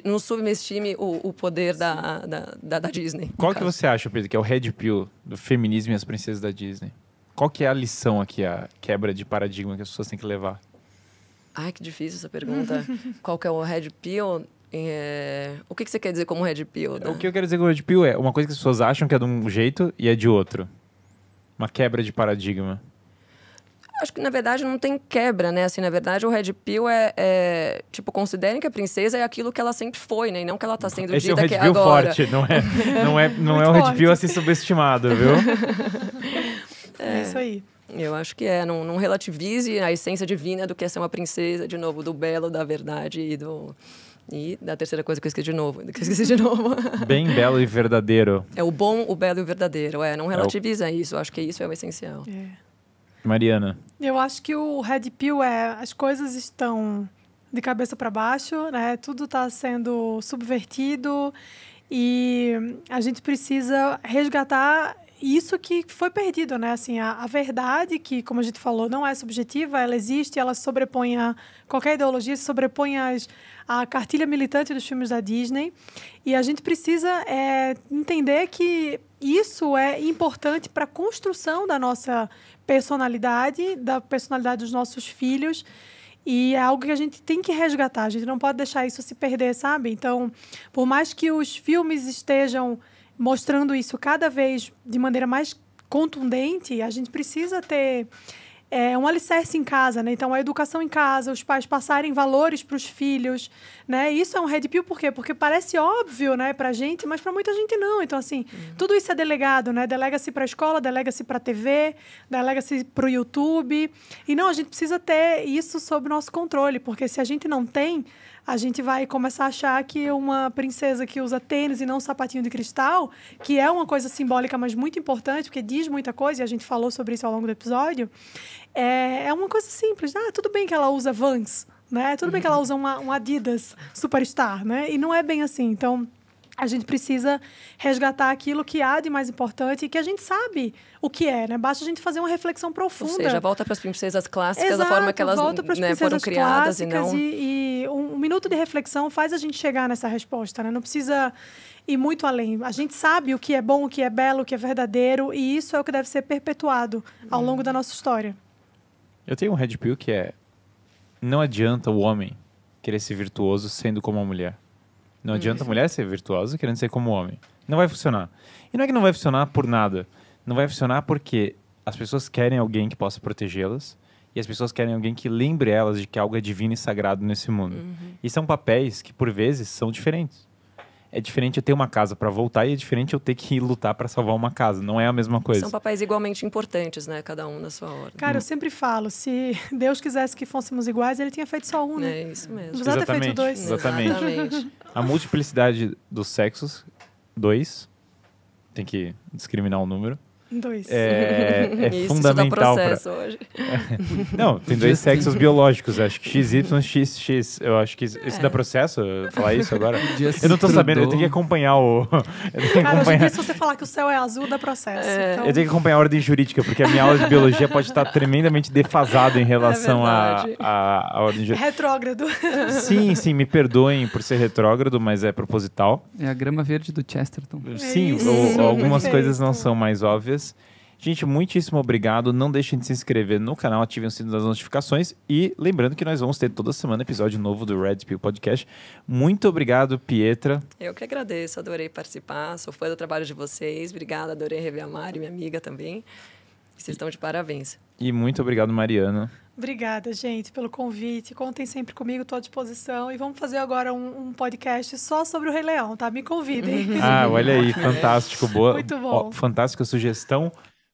Speaker 3: não subestime o poder da Disney.
Speaker 1: Qual que você acha, Pedro, que é o Red Pill do feminismo e as princesas da Disney? Qual que é a lição aqui, a quebra de paradigma que as pessoas têm que levar?
Speaker 3: Ai, que difícil essa pergunta. Qual que é o Red Pill? O que você quer dizer como Red Pill? Né?
Speaker 1: O que eu quero dizer com Red Pill é uma coisa que as pessoas acham que é de um jeito e é de outro. Uma quebra de paradigma.
Speaker 3: Acho que, na verdade, não tem quebra, né? Assim, na verdade, o Red Pill tipo, considerem que a princesa é aquilo que ela sempre foi, né? E não que ela está sendo
Speaker 1: Esse
Speaker 3: dita
Speaker 1: é o
Speaker 3: que
Speaker 1: Red
Speaker 3: é
Speaker 1: Pill
Speaker 3: agora.
Speaker 1: Forte, não é o Red Pill a ser subestimado, viu?
Speaker 4: É isso aí.
Speaker 3: Eu acho que não relativize a essência divina do que é ser uma princesa, de novo, do belo, da verdade e da terceira coisa que eu esqueci de novo.
Speaker 1: Bem belo e verdadeiro.
Speaker 3: É o bom, o belo e o verdadeiro. Não relativiza isso. Eu acho que isso é o essencial.
Speaker 1: Mariana.
Speaker 4: Eu acho que o Red Pill as coisas estão de cabeça para baixo, né? Tudo está sendo subvertido e a gente precisa resgatar isso que foi perdido, né? Assim, a verdade, que, como a gente falou, não é subjetiva, ela existe, ela se sobrepõe a qualquer ideologia, se sobrepõe à cartilha militante dos filmes da Disney. E a gente precisa entender que isso é importante para a construção da nossa personalidade, da personalidade dos nossos filhos. E é algo que a gente tem que resgatar, a gente não pode deixar isso se perder, sabe? Então, por mais que os filmes estejam mostrando isso cada vez de maneira mais contundente, a gente precisa ter um alicerce em casa, né? Então, a educação em casa, os pais passarem valores para os filhos, né? Isso é um Red Pill, por quê? Porque parece óbvio, né, pra gente, mas para muita gente não. Então, assim, tudo isso é delegado, né? Delega-se para a escola, delega-se para a TV, delega-se para o YouTube. E não, a gente precisa ter isso sob nosso controle, porque se a gente não tem, a gente vai começar a achar que uma princesa que usa tênis e não sapatinho de cristal, que é uma coisa simbólica, mas muito importante, porque diz muita coisa, e a gente falou sobre isso ao longo do episódio, é uma coisa simples. Tudo bem que ela usa Vans, né? Tudo bem que ela usa um Adidas Superstar, né? E não é bem assim. Então, a gente precisa resgatar aquilo que há de mais importante e que a gente sabe o que é, né? Basta a gente fazer uma reflexão profunda.
Speaker 3: Ou seja, volta para as princesas clássicas,
Speaker 4: Exato,
Speaker 3: da forma que elas
Speaker 4: volta para as princesas
Speaker 3: foram criadas e não...
Speaker 4: E um minuto de reflexão faz a gente chegar nessa resposta, né? Não precisa ir muito além. A gente sabe o que é bom, o que é belo, o que é verdadeiro, e isso é o que deve ser perpetuado ao longo da nossa história.
Speaker 1: Eu tenho um Red Pill que não adianta o homem querer ser virtuoso sendo como uma mulher. Não adianta a mulher ser virtuosa querendo ser como homem. Não vai funcionar. E não é que não vai funcionar por nada. Não vai funcionar porque as pessoas querem alguém que possa protegê-las e as pessoas querem alguém que lembre elas de que algo é divino e sagrado nesse mundo. E são papéis que, por vezes, são diferentes. É diferente eu ter uma casa para voltar e é diferente eu ter que ir lutar para salvar uma casa. Não é a mesma coisa.
Speaker 3: São papéis igualmente importantes, né? Cada um na sua hora.
Speaker 4: Cara, eu sempre falo, se Deus quisesse que fôssemos iguais, ele tinha feito só um, né?
Speaker 3: É isso mesmo.
Speaker 4: Não precisava ter feito dois.
Speaker 1: Exatamente. A multiplicidade dos sexos, 2. Tem que discriminar o número.
Speaker 4: 2.
Speaker 1: É
Speaker 3: Isso
Speaker 1: fundamental.
Speaker 3: Isso dá processo hoje.
Speaker 1: Não, tem 2 sexos biológicos, acho que XY e XX. Eu acho que isso dá processo, falar isso agora? Eu não tô sabendo, eu tenho que acompanhar o...
Speaker 4: Cara, hoje em dia, se você falar que o céu é azul, dá processo. Então...
Speaker 1: Eu tenho que acompanhar a ordem jurídica, porque a minha aula de biologia pode estar tremendamente defasada em relação à ordem jurídica.
Speaker 4: Retrógrado.
Speaker 1: Sim, me perdoem por ser retrógrado, mas é proposital.
Speaker 2: É a grama verde do Chesterton.
Speaker 1: Sim, algumas coisas não são mais óbvias. Gente, muitíssimo obrigado. Não deixem de se inscrever no canal, ativem o sino das notificações. E lembrando que nós vamos ter toda semana episódio novo do Red Pill Podcast. Muito obrigado, Pietra.
Speaker 3: Eu que agradeço, adorei participar. Sou fã do trabalho de vocês. Obrigada, adorei rever a Mari, minha amiga também. Vocês estão de parabéns.
Speaker 1: E muito obrigado, Mariana.
Speaker 4: Obrigada, gente, pelo convite. Contem sempre comigo, estou à disposição. E vamos fazer agora um podcast só sobre o Rei Leão, tá? Me convidem.
Speaker 1: Olha aí, fantástico. Boa.
Speaker 4: Muito bom.
Speaker 1: Fantástica sugestão.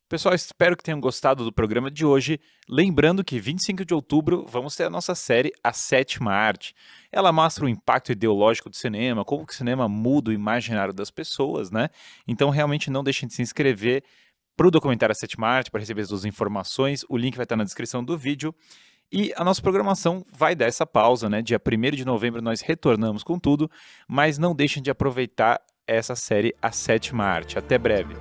Speaker 1: Pessoal, espero que tenham gostado do programa de hoje. Lembrando que 25 de outubro vamos ter a nossa série A Sétima Arte. Ela mostra o impacto ideológico do cinema, como que o cinema muda o imaginário das pessoas, né? Então, realmente não deixem de se inscrever para o documentário A Sétima Arte, para receber as suas informações. O link vai estar na descrição do vídeo. E a nossa programação vai dar essa pausa, né? Dia 1º de novembro nós retornamos com tudo, mas não deixem de aproveitar essa série A Sétima Arte. Até breve.